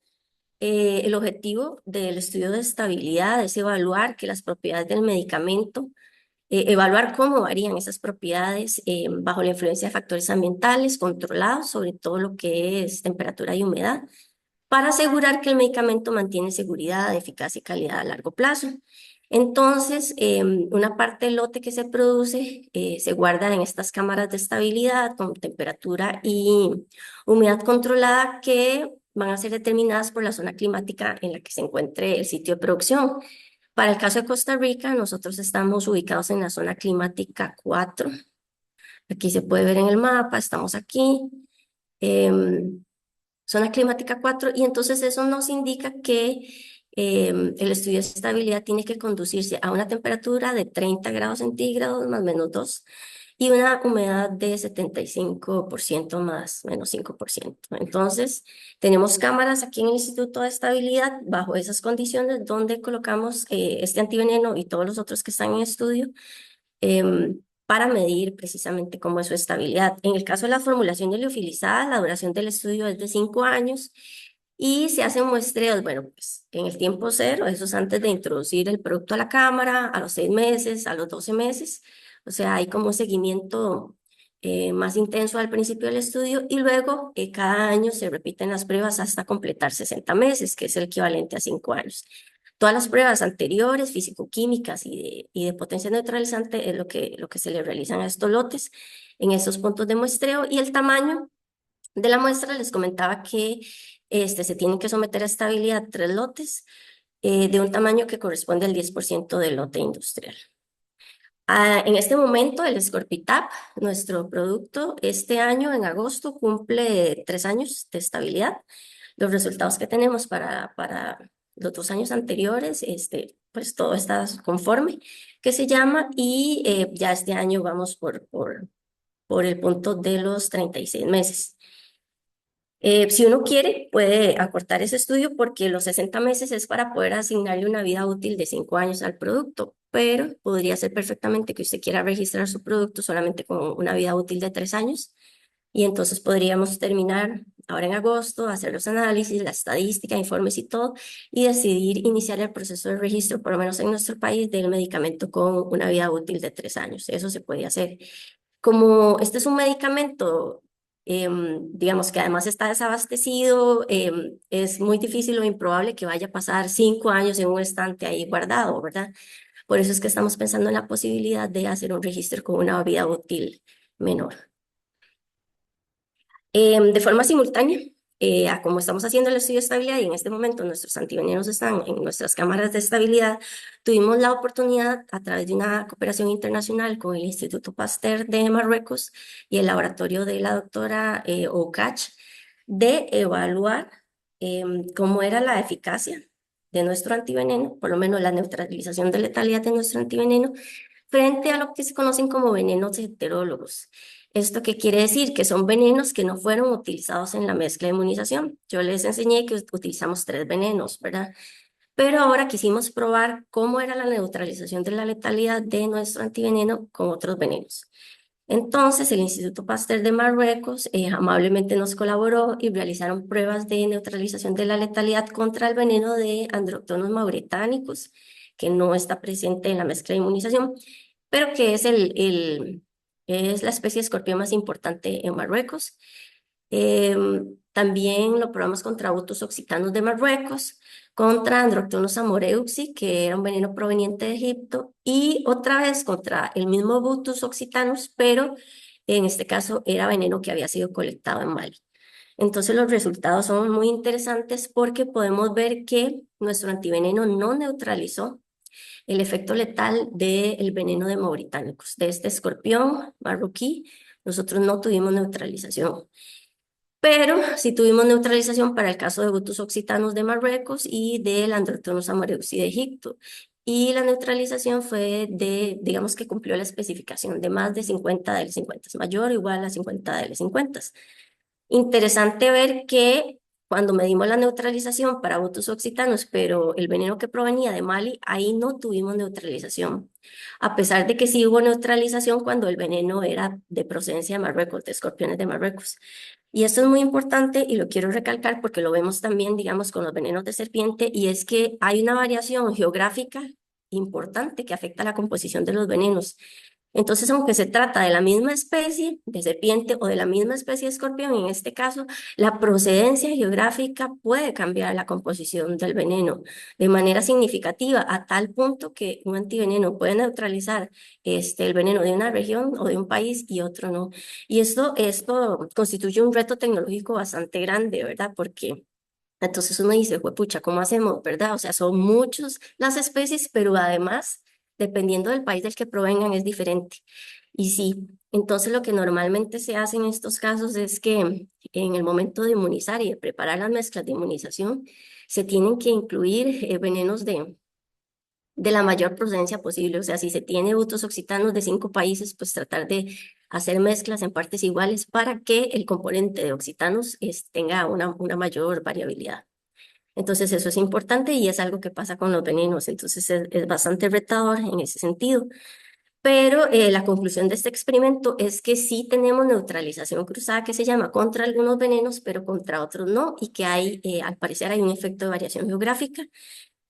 El objetivo del estudio de estabilidad es evaluar que las propiedades del medicamento, evaluar cómo varían esas propiedades bajo la influencia de factores ambientales controlados, sobre todo lo que es temperatura y humedad, para asegurar que el medicamento mantiene seguridad, eficacia y calidad a largo plazo. Entonces, una parte del lote que se produce se guarda en estas cámaras de estabilidad con temperatura y humedad controlada que van a ser determinadas por la zona climática en la que se encuentre el sitio de producción. Para el caso de Costa Rica, nosotros estamos ubicados en la zona climática 4. Aquí se puede ver en el mapa, estamos aquí. Zona climática 4 y entonces eso nos indica que el estudio de estabilidad tiene que conducirse a una temperatura de 30 grados centígrados más menos 2 y una humedad de 75% más menos 5%. Entonces, tenemos cámaras aquí en el Instituto de Estabilidad bajo esas condiciones donde colocamos este antiveneno y todos los otros que están en estudio para medir precisamente cómo es su estabilidad. En el caso de la formulación de liofilizada, la duración del estudio es de 5 años y se hacen muestreos, bueno, pues en el tiempo cero, eso es antes de introducir el producto a la cámara, a los 6 meses, a los 12 meses, O sea, hay como un seguimiento más intenso al principio del estudio y luego cada año se repiten las pruebas hasta completar 60 meses, que es el equivalente a 5 años. Todas las pruebas anteriores, físico-químicas y de potencia neutralizante, es lo que se le realizan a estos lotes en esos puntos de muestreo y el tamaño de la muestra. Les comentaba que se tienen que someter a estabilidad 3 lotes de un tamaño que corresponde al 10% del lote industrial. En este momento, el Scorpitap, nuestro producto, este año en agosto cumple 3 años de estabilidad. Los resultados que tenemos para los 2 años anteriores, pues todo está conforme, que se llama, y ya este año vamos por el punto de los 36 meses. Si uno quiere, puede acortar ese estudio porque los 60 meses es para poder asignarle una vida útil de 5 años al producto, pero podría ser perfectamente que usted quiera registrar su producto solamente con una vida útil de 3 años y entonces podríamos terminar ahora en agosto, hacer los análisis, la estadística, informes y todo y decidir iniciar el proceso de registro, por lo menos en nuestro país, del medicamento con una vida útil de 3 años. Eso se puede hacer. Como este es un medicamento, digamos que además está desabastecido, es muy difícil o improbable que vaya a pasar 5 años en un estante ahí guardado, ¿verdad? Por eso es que estamos pensando en la posibilidad de hacer un registro con una vida útil menor. De forma simultánea, a como estamos haciendo el estudio de estabilidad y en este momento nuestros antivenenos están en nuestras cámaras de estabilidad, tuvimos la oportunidad a través de una cooperación internacional con el Instituto Pasteur de Marruecos y el laboratorio de la doctora Oukach de evaluar cómo era la eficacia de nuestro antiveneno, por lo menos la neutralización de letalidad de nuestro antiveneno, frente a lo que se conocen como venenos heterólogos. ¿Esto qué quiere decir? Que son venenos que no fueron utilizados en la mezcla de inmunización. Yo les enseñé que utilizamos 3 venenos, ¿verdad? Pero ahora quisimos probar cómo era la neutralización de la letalidad de nuestro antiveneno con otros venenos. Entonces, el Instituto Pasteur de Marruecos amablemente nos colaboró y realizaron pruebas de neutralización de la letalidad contra el veneno de Androctonus mauretánicos, que no está presente en la mezcla de inmunización, pero que es es la especie de escorpión más importante en Marruecos. También lo probamos contra Butus occitanos de Marruecos, contra Androctonus amoreuxi, que era un veneno proveniente de Egipto, y otra vez contra el mismo Butus occitanus, pero en este caso era veneno que había sido colectado en Mali. Entonces los resultados son muy interesantes porque podemos ver que nuestro antiveneno no neutralizó el efecto letal del veneno de mauritánicos, de este escorpión marroquí. Nosotros no tuvimos neutralización. Pero sí tuvimos neutralización para el caso de Butus occitanos de Marruecos y del Androctonus amareuxi de Egipto. Y la neutralización fue digamos que cumplió la especificación de más de 50 del 50, es mayor o igual a 50 del 50. Interesante ver que cuando medimos la neutralización para Butus occitanos, pero el veneno que provenía de Mali, ahí no tuvimos neutralización, a pesar de que sí hubo neutralización cuando el veneno era de procedencia de Marruecos, de escorpiones de Marruecos. Y esto es muy importante y lo quiero recalcar porque lo vemos también, digamos, con los venenos de serpiente, y es que hay una variación geográfica importante que afecta la composición de los venenos. Entonces, aunque se trata de la misma especie de serpiente o de la misma especie de escorpión, en este caso, la procedencia geográfica puede cambiar la composición del veneno de manera significativa, a tal punto que un antiveneno puede neutralizar el veneno de una región o de un país y otro no. Y esto constituye un reto tecnológico bastante grande, ¿verdad? Porque entonces uno dice, pucha, ¿cómo hacemos, verdad? O sea, son muchas las especies, pero además, dependiendo del país del que provengan, es diferente. Y sí, entonces lo que normalmente se hace en estos casos es que en el momento de inmunizar y de preparar las mezclas de inmunización, se tienen que incluir venenos de la mayor procedencia posible. O sea, si se tiene butos occitanos de 5 países, pues tratar de hacer mezclas en partes iguales para que el componente de occitanos tenga una mayor variabilidad. Entonces eso es importante y es algo que pasa con los venenos. Entonces es bastante retador en ese sentido. Pero la conclusión de este experimento es que sí tenemos neutralización cruzada, que se llama, contra algunos venenos, pero contra otros no, y que hay, al parecer hay un efecto de variación geográfica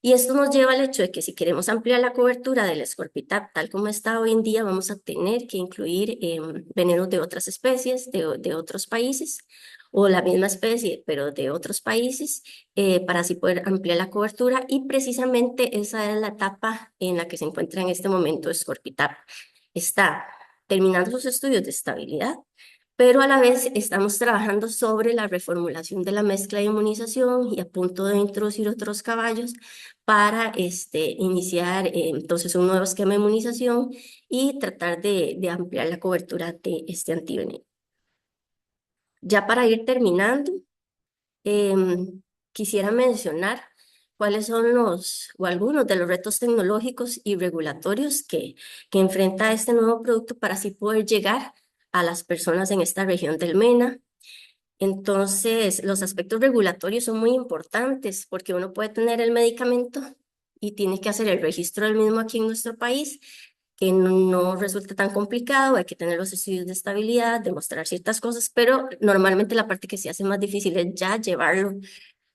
Y esto nos lleva al hecho de que si queremos ampliar la cobertura del Scorpitab tal como está hoy en día, vamos a tener que incluir venenos de otras especies, de otros países, o la misma especie, pero de otros países, para así poder ampliar la cobertura. Y precisamente esa es la etapa en la que se encuentra en este momento Scorpitab. Está terminando sus estudios de estabilidad, pero a la vez estamos trabajando sobre la reformulación de la mezcla de inmunización y a punto de introducir otros caballos para iniciar entonces un nuevo esquema de inmunización y tratar de ampliar la cobertura de este antiveneno. Ya para ir terminando, quisiera mencionar cuáles son los o algunos de los retos tecnológicos y regulatorios que enfrenta este nuevo producto para así poder llegar a las personas en esta región del MENA. Entonces, los aspectos regulatorios son muy importantes porque uno puede tener el medicamento y tiene que hacer el registro del mismo aquí en nuestro país, que no resulta tan complicado, hay que tener los estudios de estabilidad, demostrar ciertas cosas, pero normalmente la parte que se hace más difícil es ya llevarlo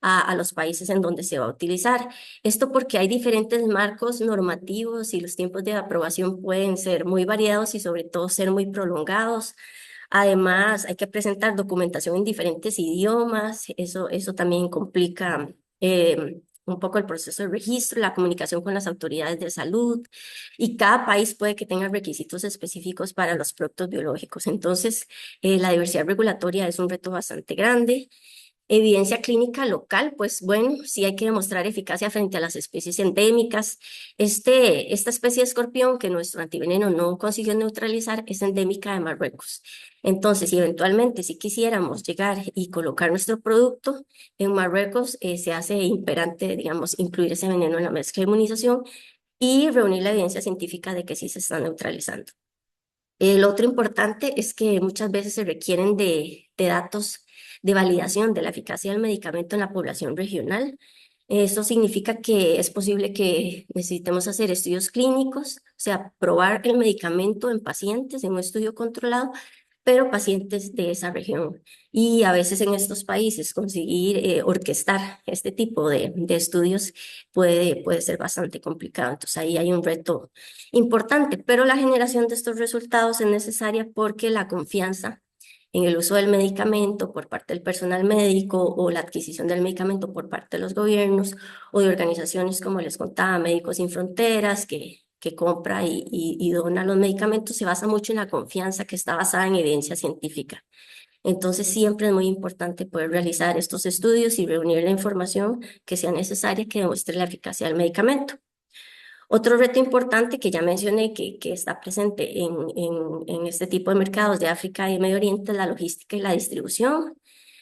a los países en donde se va a utilizar. Esto porque hay diferentes marcos normativos y los tiempos de aprobación pueden ser muy variados y sobre todo ser muy prolongados. Además, hay que presentar documentación en diferentes idiomas. Eso también complica un poco el proceso de registro, la comunicación con las autoridades de salud. Y cada país puede que tenga requisitos específicos para los productos biológicos. Entonces, la diversidad regulatoria es un reto bastante grande. Evidencia clínica local, pues bueno, sí hay que demostrar eficacia frente a las especies endémicas. Esta especie de escorpión que nuestro antiveneno no consiguió neutralizar es endémica de Marruecos. Entonces, si eventualmente si quisiéramos llegar y colocar nuestro producto en Marruecos, se hace imperante, digamos, incluir ese veneno en la mezcla de inmunización y reunir la evidencia científica de que sí se está neutralizando. Lo otro importante es que muchas veces se requieren de datos de validación de la eficacia del medicamento en la población regional. Eso significa que es posible que necesitemos hacer estudios clínicos, o sea, probar el medicamento en pacientes en un estudio controlado, pero pacientes de esa región. Y a veces en estos países conseguir orquestar este tipo de estudios puede ser bastante complicado. Entonces ahí hay un reto importante, pero la generación de estos resultados es necesaria porque la confianza en el uso del medicamento por parte del personal médico o la adquisición del medicamento por parte de los gobiernos o de organizaciones como les contaba, Médicos Sin Fronteras, que compra y dona los medicamentos, se basa mucho en la confianza que está basada en evidencia científica. Entonces, siempre es muy importante poder realizar estos estudios y reunir la información que sea necesaria que demuestre la eficacia del medicamento. Otro reto importante que ya mencioné que está presente en este tipo de mercados de África y Medio Oriente es la logística y la distribución.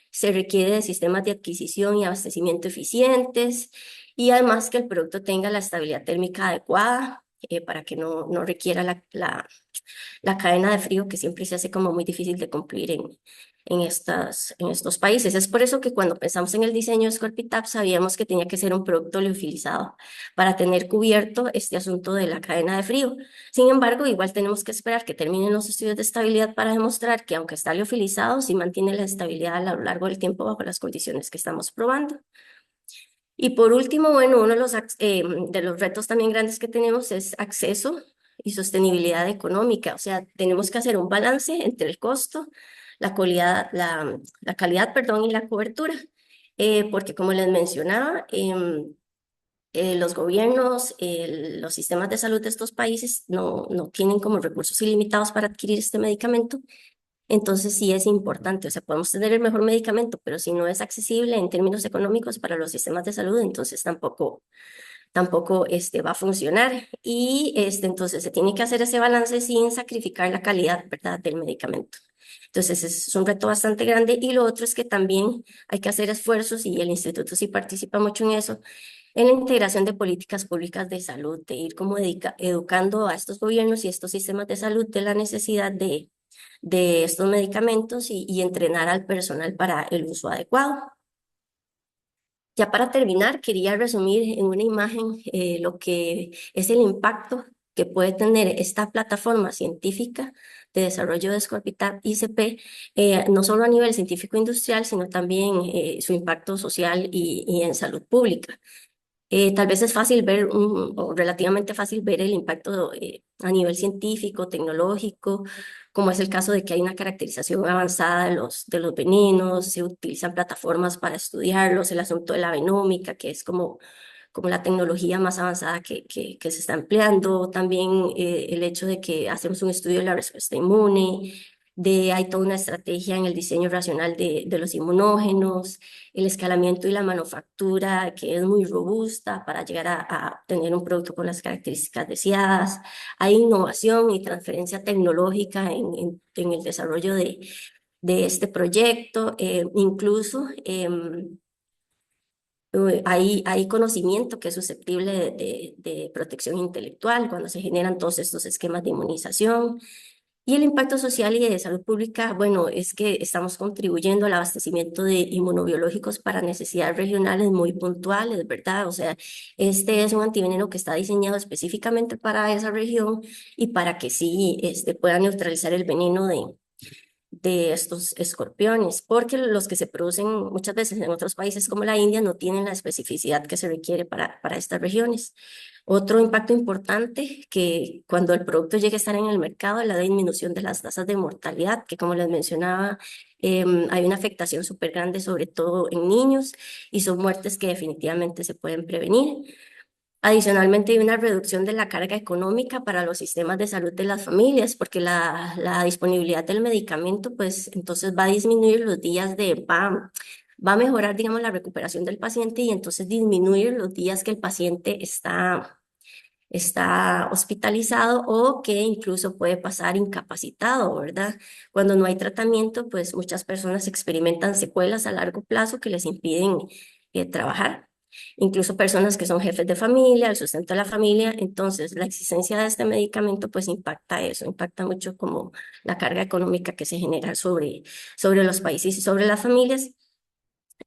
Se requiere de sistemas de adquisición y abastecimiento eficientes y además que el producto tenga la estabilidad térmica adecuada para que no requiera la cadena de frío que siempre se hace como muy difícil de cumplir en estos países. Es por eso que cuando pensamos en el diseño de Scorpitab sabíamos que tenía que ser un producto liofilizado para tener cubierto este asunto de la cadena de frío. Sin embargo, igual tenemos que esperar que terminen los estudios de estabilidad para demostrar que aunque está liofilizado, sí mantiene la estabilidad a lo largo del tiempo bajo las condiciones que estamos probando. Y por último, bueno, uno de los retos también grandes que tenemos es acceso y sostenibilidad económica. O sea, tenemos que hacer un balance entre el costo, la calidad, perdón, y la cobertura. Porque como les mencionaba, los gobiernos, los sistemas de salud de estos países no tienen como recursos ilimitados para adquirir este medicamento. Entonces sí es importante, o sea, podemos tener el mejor medicamento, pero si no es accesible en términos económicos para los sistemas de salud, entonces tampoco va a funcionar. Y entonces se tiene que hacer ese balance sin sacrificar la calidad, ¿verdad?, del medicamento. Entonces es un reto bastante grande y lo otro es que también hay que hacer esfuerzos y el instituto sí participa mucho en eso, en la integración de políticas públicas de salud, de ir como educando a estos gobiernos y estos sistemas de salud de la necesidad de estos medicamentos y entrenar al personal para el uso adecuado. Ya para terminar, quería resumir en una imagen lo que es el impacto que puede tener esta plataforma científica de desarrollo de Scorpitab ICP, no solo a nivel científico industrial, sino también su impacto social y en salud pública. Tal vez es fácil ver, o relativamente fácil ver el impacto a nivel científico, tecnológico, como es el caso de que hay una caracterización avanzada de los venenos, se utilizan plataformas para estudiarlos, el asunto de la venómica, que es como la tecnología más avanzada que se está empleando, también el hecho de que hacemos un estudio de la respuesta inmune, de hay toda una estrategia en el diseño racional de los inmunógenos, el escalamiento y la manufactura que es muy robusta para llegar a tener un producto con las características deseadas. Hay innovación y transferencia tecnológica en el desarrollo de este proyecto, incluso hay conocimiento que es susceptible de protección intelectual cuando se generan todos estos esquemas de inmunización. Y el impacto social y de salud pública, bueno, es que estamos contribuyendo al abastecimiento de inmunobiológicos para necesidades regionales muy puntuales, ¿verdad? O sea, este es un antiveneno que está diseñado específicamente para esa región y para que sí pueda neutralizar el veneno de estos escorpiones, porque los que se producen muchas veces en otros países como la India no tienen la especificidad que se requiere para estas regiones. Otro impacto importante que cuando el producto llegue a estar en el mercado es la disminución de las tasas de mortalidad, que como les mencionaba, hay una afectación súper grande, sobre todo en niños, y son muertes que definitivamente se pueden prevenir. Adicionalmente, hay una reducción de la carga económica para los sistemas de salud de las familias, porque la disponibilidad del medicamento, pues entonces va a disminuir los días va a mejorar, digamos, la recuperación del paciente y entonces disminuir los días que el paciente está hospitalizado o que incluso puede pasar incapacitado, ¿verdad? Cuando no hay tratamiento, pues muchas personas experimentan secuelas a largo plazo que les impiden trabajar. Incluso personas que son jefes de familia, el sustento de la familia, entonces la existencia de este medicamento pues impacta eso, impacta mucho como la carga económica que se genera sobre los países y sobre las familias.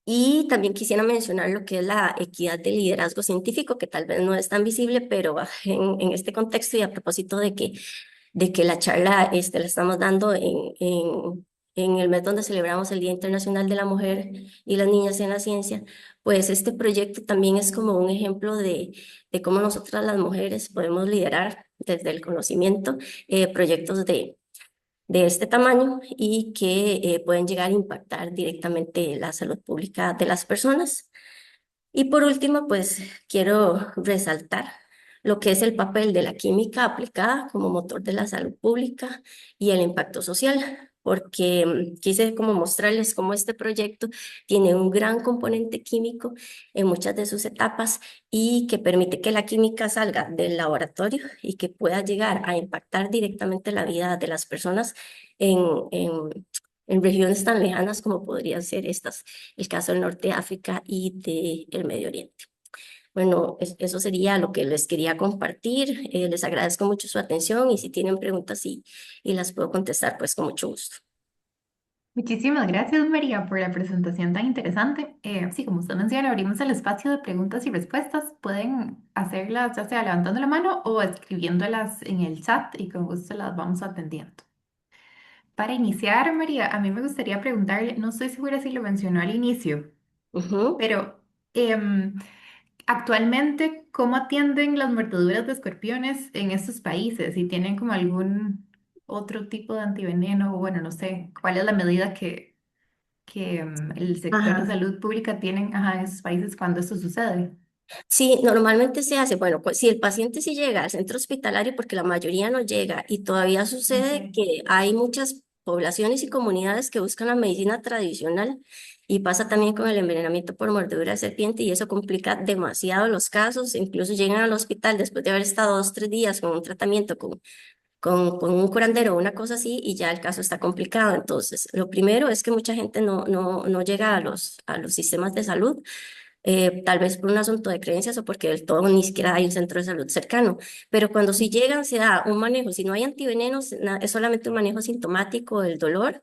Y también quisiera mencionar lo que es la equidad de liderazgo científico, que tal vez no es tan visible, pero en este contexto y a propósito de que la charla la estamos dando en el mes donde celebramos el Día Internacional de la Mujer y las Niñas en la Ciencia, pues este proyecto también es como un ejemplo de cómo nosotras las mujeres podemos liderar desde el conocimiento proyectos de este tamaño y que pueden llegar a impactar directamente la salud pública de las personas. Y por último, pues quiero resaltar lo que es el papel de la química aplicada como motor de la salud pública y el impacto social, porque quise como mostrarles cómo este proyecto tiene un gran componente químico en muchas de sus etapas y que permite que la química salga del laboratorio y que pueda llegar a impactar directamente la vida de las personas en, en, en regiones tan lejanas como podrían ser estas, el caso del norte de África y del Medio Oriente. Bueno, eso sería lo que les quería compartir. Les agradezco mucho su atención y si tienen preguntas y las puedo contestar, pues con mucho gusto.
Muchísimas gracias, María, por la presentación tan interesante. Sí, como usted menciona, abrimos el espacio de preguntas y respuestas. Pueden hacerlas ya sea levantando la mano o escribiéndolas en el chat y con gusto las vamos atendiendo. Para iniciar, María, a mí me gustaría preguntarle, no estoy segura si lo mencionó al inicio,
Ujú.
pero em, actualmente, ¿cómo atienden las mordeduras de escorpiones en estos países? Si tienen como algún otro tipo de antiveneno, o bueno, no sé, ¿cuál es la medida que el sector de
Ajá.
salud pública tienen, ajá, en esos países cuando esto sucede?
Sí, normalmente se hace, bueno, pues si el paciente sí llega al centro hospitalario, porque la mayoría no llega, y todavía sucede
Okay.
que hay muchas poblaciones y comunidades que buscan la medicina tradicional y pasa también con el envenenamiento por mordedura de serpiente y eso complica demasiado los casos, incluso llegan al hospital después de haber estado 2, 3 días con un tratamiento con un curandero o una cosa así y ya el caso está complicado. Entonces, lo primero es que mucha gente no llega a los sistemas de salud tal vez por un asunto de creencias o porque del todo ni siquiera hay un centro de salud cercano. Pero cuando sí llegan, se da un manejo. Si no hay antivenenos, es solamente un manejo sintomático del dolor.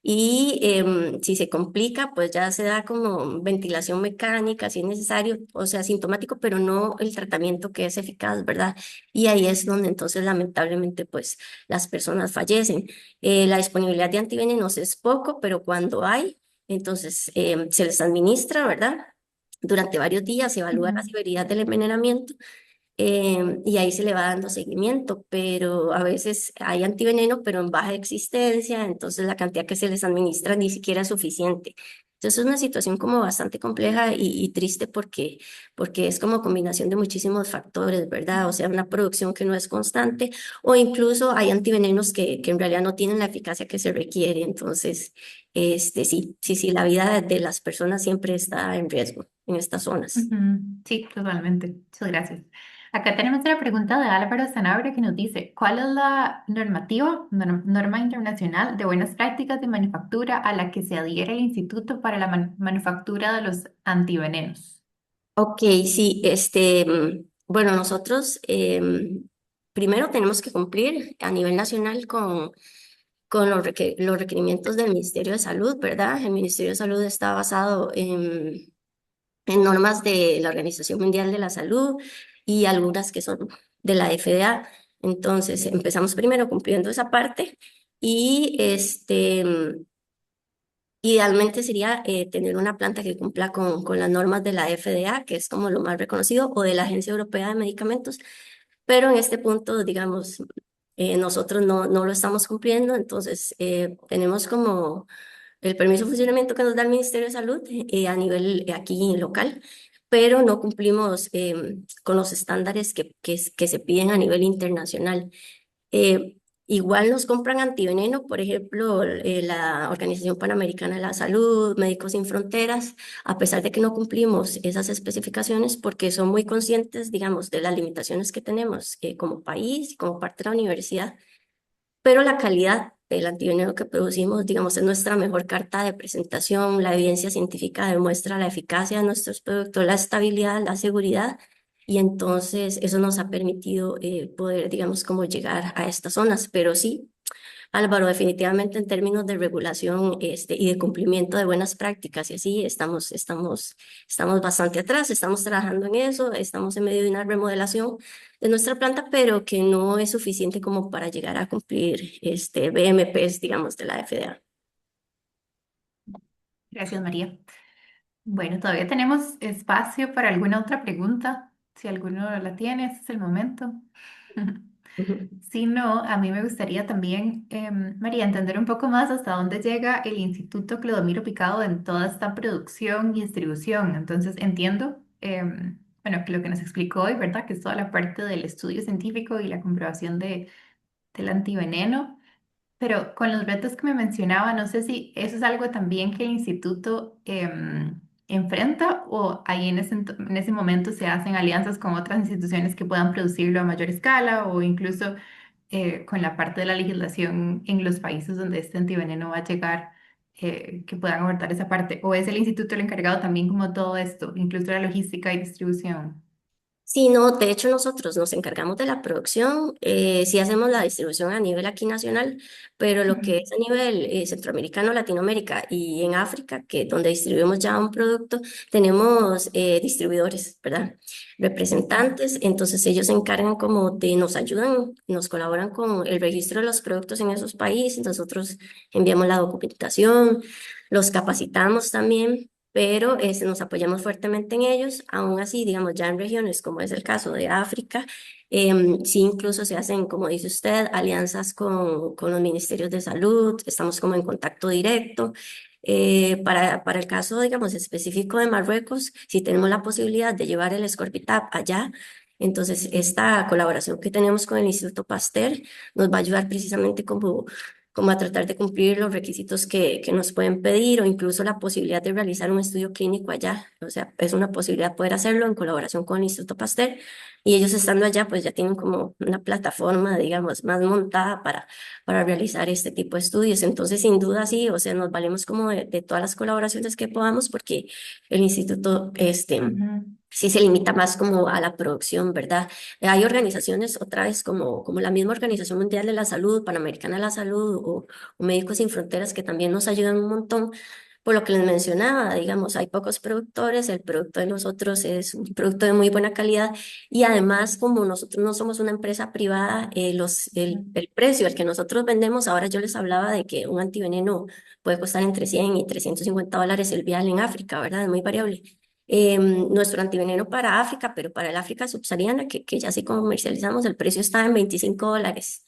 Y si se complica, pues ya se da como ventilación mecánica, si es necesario, o sea, sintomático, pero no el tratamiento que es eficaz, ¿verdad? Y ahí es donde entonces lamentablemente pues las personas fallecen. La disponibilidad de antivenenos es poco, pero cuando hay, entonces se les administra, ¿verdad? durante varios días, se evalúa la
Ujú,
severidad del envenenamiento y ahí se le va dando seguimiento, pero a veces hay antiveneno, pero en baja existencia, entonces la cantidad que se les administra ni siquiera es suficiente. Entonces es una situación como bastante compleja y triste porque es como combinación de muchísimos factores, ¿verdad? O sea, una producción que no es constante o incluso hay antivenenos que en realidad no tienen la eficacia que se requiere. Entonces, sí, la vida de las personas siempre está en riesgo en estas zonas.
ujú. Sí, totalmente. Muchas gracias. Acá tenemos una pregunta de Álvaro Sanabria que nos dice, ¿cuál es la norma internacional de buenas prácticas de manufactura a la que se adhiere el Instituto para la Manufactura de los Antivenenos?
Ok, sí, bueno, nosotros primero tenemos que cumplir a nivel nacional con los requerimientos del Ministerio de Salud, ¿verdad? El Ministerio de Salud está basado en normas de la Organización Mundial de la Salud y algunas que son de la FDA. Entonces, empezamos primero cumpliendo esa parte y idealmente sería tener una planta que cumpla con las normas de la FDA, que es como lo más reconocido, o de la Agencia Europea de Medicamentos, pero en este punto, digamos, nosotros no lo estamos cumpliendo, entonces tenemos como el permiso de funcionamiento que nos da el Ministerio de Salud a nivel aquí local, pero no cumplimos con los estándares que se piden a nivel internacional. Eh, Igual nos compran antiveneno, por ejemplo, la Organización Panamericana de la Salud, Médicos Sin Fronteras, a pesar de que no cumplimos esas especificaciones porque son muy conscientes, digamos, de las limitaciones que tenemos como país y como parte de la universidad, pero la calidad del antiveneno que producimos, digamos, es nuestra mejor carta de presentación. La evidencia científica demuestra la eficacia de nuestros productos, la estabilidad, la seguridad, y entonces eso nos ha permitido poder, digamos, como llegar a estas zonas. Pero sí, Álvaro, definitivamente en términos de regulación y de cumplimiento de buenas prácticas y así estamos bastante atrás, estamos trabajando en eso, estamos en medio de una remodelación de nuestra planta, pero que no es suficiente como para llegar a cumplir BMPs, digamos, de la FDA.
Gracias, María. Bueno, todavía tenemos espacio para alguna otra pregunta. Si alguno la tiene, este es el momento.
Ujú.
Si no, a mí me gustaría también, María, entender un poco más hasta dónde llega el Instituto Clodomiro Picado en toda esta producción y distribución. Entonces, entiendo, bueno, que lo que nos explicó hoy, ¿verdad? Que es toda la parte del estudio científico y la comprobación del antiveneno. Pero con los retos que me mencionaba, no sé si eso es algo también que el instituto enfrenta o ahí en ese momento se hacen alianzas con otras instituciones que puedan producirlo a mayor escala o incluso con la parte de la legislación en los países donde este antiveneno va a llegar, que puedan abordar esa parte. ¿O es el instituto el encargado también como todo esto, incluso la logística y distribución?
Sí, no, de hecho nosotros nos encargamos de la producción, sí hacemos la distribución a nivel aquí nacional, pero lo que
Ujú,
es a nivel centroamericano, Latinoamérica y en África, que donde distribuimos ya un producto, tenemos distribuidores, ¿verdad?
ujú,
Representantes, entonces ellos se encargan como de, nos ayudan, nos colaboran con el registro de los productos en esos países, nosotros enviamos la documentación, los capacitamos también, pero nos apoyamos fuertemente en ellos. Aún así, digamos, ya en regiones como es el caso de África, sí incluso se hacen, como dice usted, alianzas con los ministerios de salud, estamos como en contacto directo. Para el caso, digamos, específico de Marruecos, si tenemos la posibilidad de llevar el Scorpitab allá, entonces esta colaboración que tenemos con el Instituto Pasteur nos va a ayudar precisamente como a tratar de cumplir los requisitos que nos pueden pedir o incluso la posibilidad de realizar un estudio clínico allá. O sea, es una posibilidad poder hacerlo en colaboración con el Instituto Pasteur y ellos estando allá pues ya tienen como una plataforma, digamos, más montada para realizar este tipo de estudios. Entonces, sin duda sí, o sea, nos valemos como de todas las colaboraciones que podamos porque el instituto,
ujú,
sí se limita más como a la producción, ¿verdad? Hay organizaciones, otra vez, como la misma Organización Mundial de la Salud, Panamericana de la Salud o Médicos Sin Fronteras, que también nos ayudan un montón. Por lo que les mencionaba, digamos, hay pocos productores, el producto de nosotros es un producto de muy buena calidad y además, como nosotros no somos una empresa privada, el precio al que nosotros vendemos, ahora yo les hablaba de que un antiveneno puede costar entre $100 y $350 el vial en África, ¿verdad? Es muy variable. Nuestro antiveneno para África, pero para el África subsahariana, que ya sí comercializamos, el precio está en $25.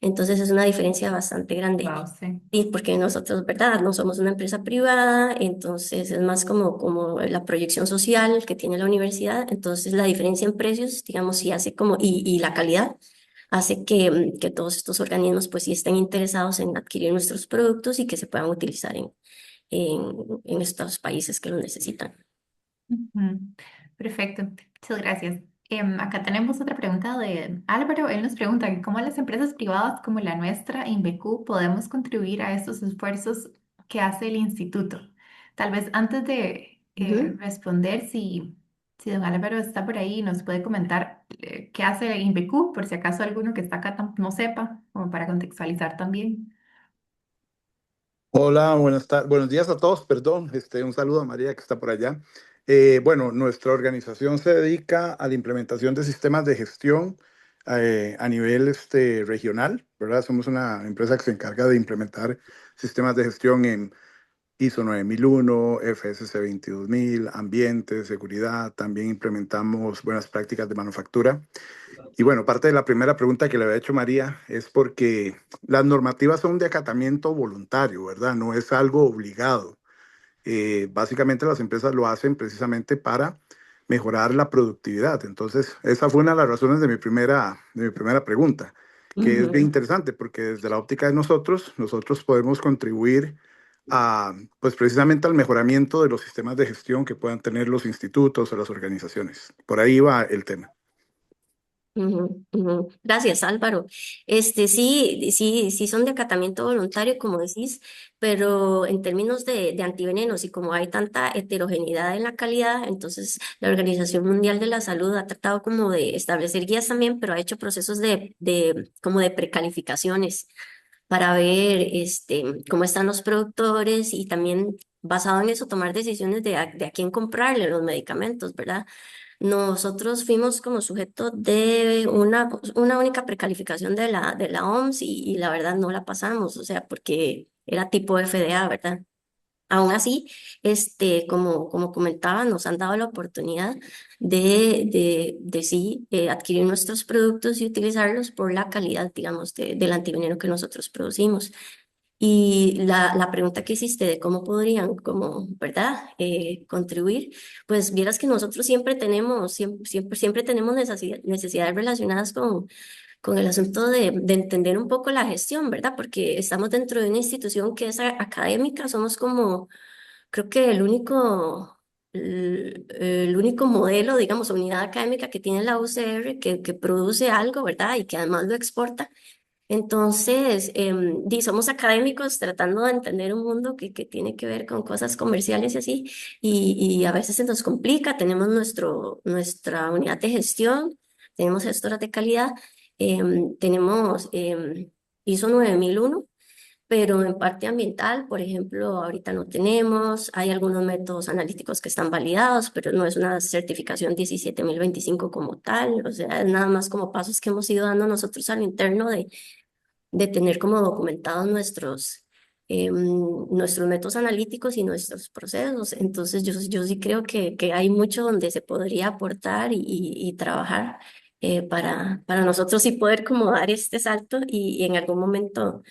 Entonces es una diferencia bastante grande.
Wow, sí.
Y porque nosotros, ¿verdad? No somos una empresa privada, entonces es más como la proyección social que tiene la universidad. Entonces la diferencia en precios, digamos, sí hace como, y la calidad hace que todos estos organismos pues sí estén interesados en adquirir nuestros productos y que se puedan utilizar en estos países que lo necesitan.
Ujú. Perfecto, muchas gracias. Acá tenemos otra pregunta de Álvaro. Él nos pregunta, ¿cómo las empresas privadas como la nuestra, Invecu, podemos contribuir a estos esfuerzos que hace el instituto? Tal vez antes de
Ujú.
responder, si don Álvaro está por ahí, nos puede comentar qué hace Invecu, por si acaso alguno que está acá no sepa, como para contextualizar también.
Hola, buenos días a todos, perdón. Un saludo a María que está por allá. Bueno, nuestra organización se dedica a la implementación de sistemas de gestión a nivel regional, ¿verdad? Somos una empresa que se encarga de implementar sistemas de gestión en ISO 9001, FSC 22000, ambiente, seguridad. También implementamos buenas prácticas de manufactura. Y bueno, parte de la primera pregunta que le había hecho María es porque las normativas son de acatamiento voluntario, ¿verdad? No es algo obligado. Básicamente las empresas lo hacen precisamente para mejorar la productividad. Entonces, esa fue una de las razones de mi primera pregunta, que es bien
Ujú.
interesante porque desde la óptica de nosotros podemos contribuir a, pues precisamente al mejoramiento de los sistemas de gestión que puedan tener los institutos o las organizaciones. Por ahí va el tema.
Ujú, ujú. Gracias, Álvaro. Sí son de acatamiento voluntario, como decís, pero en términos de antivenenos y como hay tanta heterogeneidad en la calidad, entonces la Organización Mundial de la Salud ha tratado como de establecer guías también, pero ha hecho procesos como de precalificaciones para ver cómo están los productores y también basado en eso tomar decisiones de a quién comprarle los medicamentos, ¿verdad? Nosotros fuimos como sujeto de una única precalificación de la OMS y la verdad no la pasamos, o sea, porque era tipo FDA, ¿verdad? Aún así, como comentaba, nos han dado la oportunidad de sí adquirir nuestros productos y utilizarlos por la calidad, digamos, del antiveneno que nosotros producimos. Y la pregunta que hiciste de cómo podrían, como, ¿verdad?, contribuir, pues vieras que nosotros siempre tenemos necesidades relacionadas con el asunto de entender un poco la gestión, ¿verdad? Porque estamos dentro de una institución que es académica, somos como, creo que el único modelo, digamos, unidad académica que tiene la UCR que produce algo, ¿verdad? Y que además lo exporta. Entonces, somos académicos tratando de entender un mundo que tiene que ver con cosas comerciales y así, y a veces se nos complica. Tenemos nuestra unidad de gestión, tenemos gestoras de calidad, tenemos ISO 9001, pero en parte ambiental, por ejemplo, ahorita no tenemos. Hay algunos métodos analíticos que están validados, pero no es una certificación 17025 como tal, o sea, es nada más como pasos que hemos ido dando nosotros al interno de tener como documentados nuestros métodos analíticos y nuestros procesos. Entonces, yo sí creo que hay mucho donde se podría aportar y trabajar para nosotros sí poder como dar este salto y en algún momento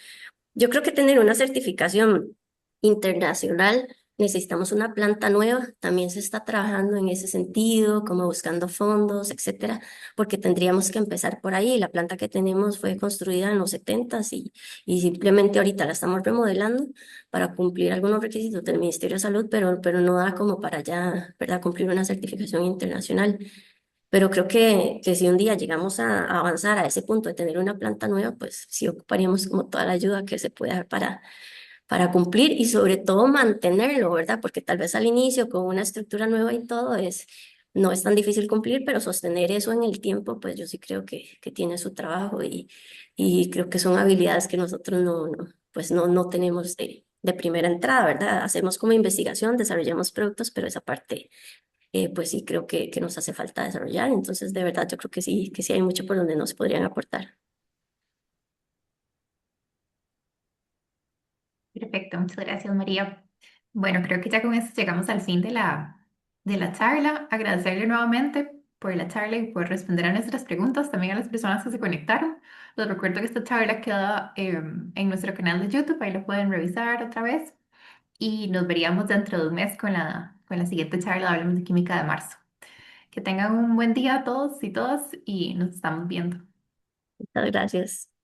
yo creo que tener una certificación internacional, necesitamos una planta nueva, también se está trabajando en ese sentido, como buscando fondos, etcétera, porque tendríamos que empezar por ahí. La planta que tenemos fue construida en los 70 y simplemente ahorita la estamos remodelando para cumplir algunos requisitos del Ministerio de Salud, pero no da como para ya, ¿verdad?, cumplir una certificación internacional. Pero creo que si un día llegamos a avanzar a ese punto de tener una planta nueva, pues sí ocuparíamos como toda la ayuda que se pueda para cumplir y sobre todo mantenerlo, ¿verdad? Porque tal vez al inicio con una estructura nueva y todo no es tan difícil cumplir, pero sostener eso en el tiempo, pues yo sí creo que tiene su trabajo y creo que son habilidades que nosotros pues no tenemos de primera entrada, ¿verdad? Hacemos como investigación, desarrollamos productos, pero esa parte pues sí creo que nos hace falta desarrollar. Entonces, de verdad, yo creo que sí hay mucho por donde nos podrían aportar.
Perfecto, muchas gracias, María. Bueno, creo que ya con esto llegamos al fin de la de la charla, agradecerle nuevamente por la charla y por responder a nuestras preguntas, también a las personas que se conectaron. Les recuerdo que esta charla queda en nuestro canal de YouTube, ahí lo pueden revisar otra vez y nos veríamos dentro de un mes con la siguiente charla de Hablemos de Química de marzo. Que tengan un buen día a todos y todas y nos estamos viendo.
Muchas gracias.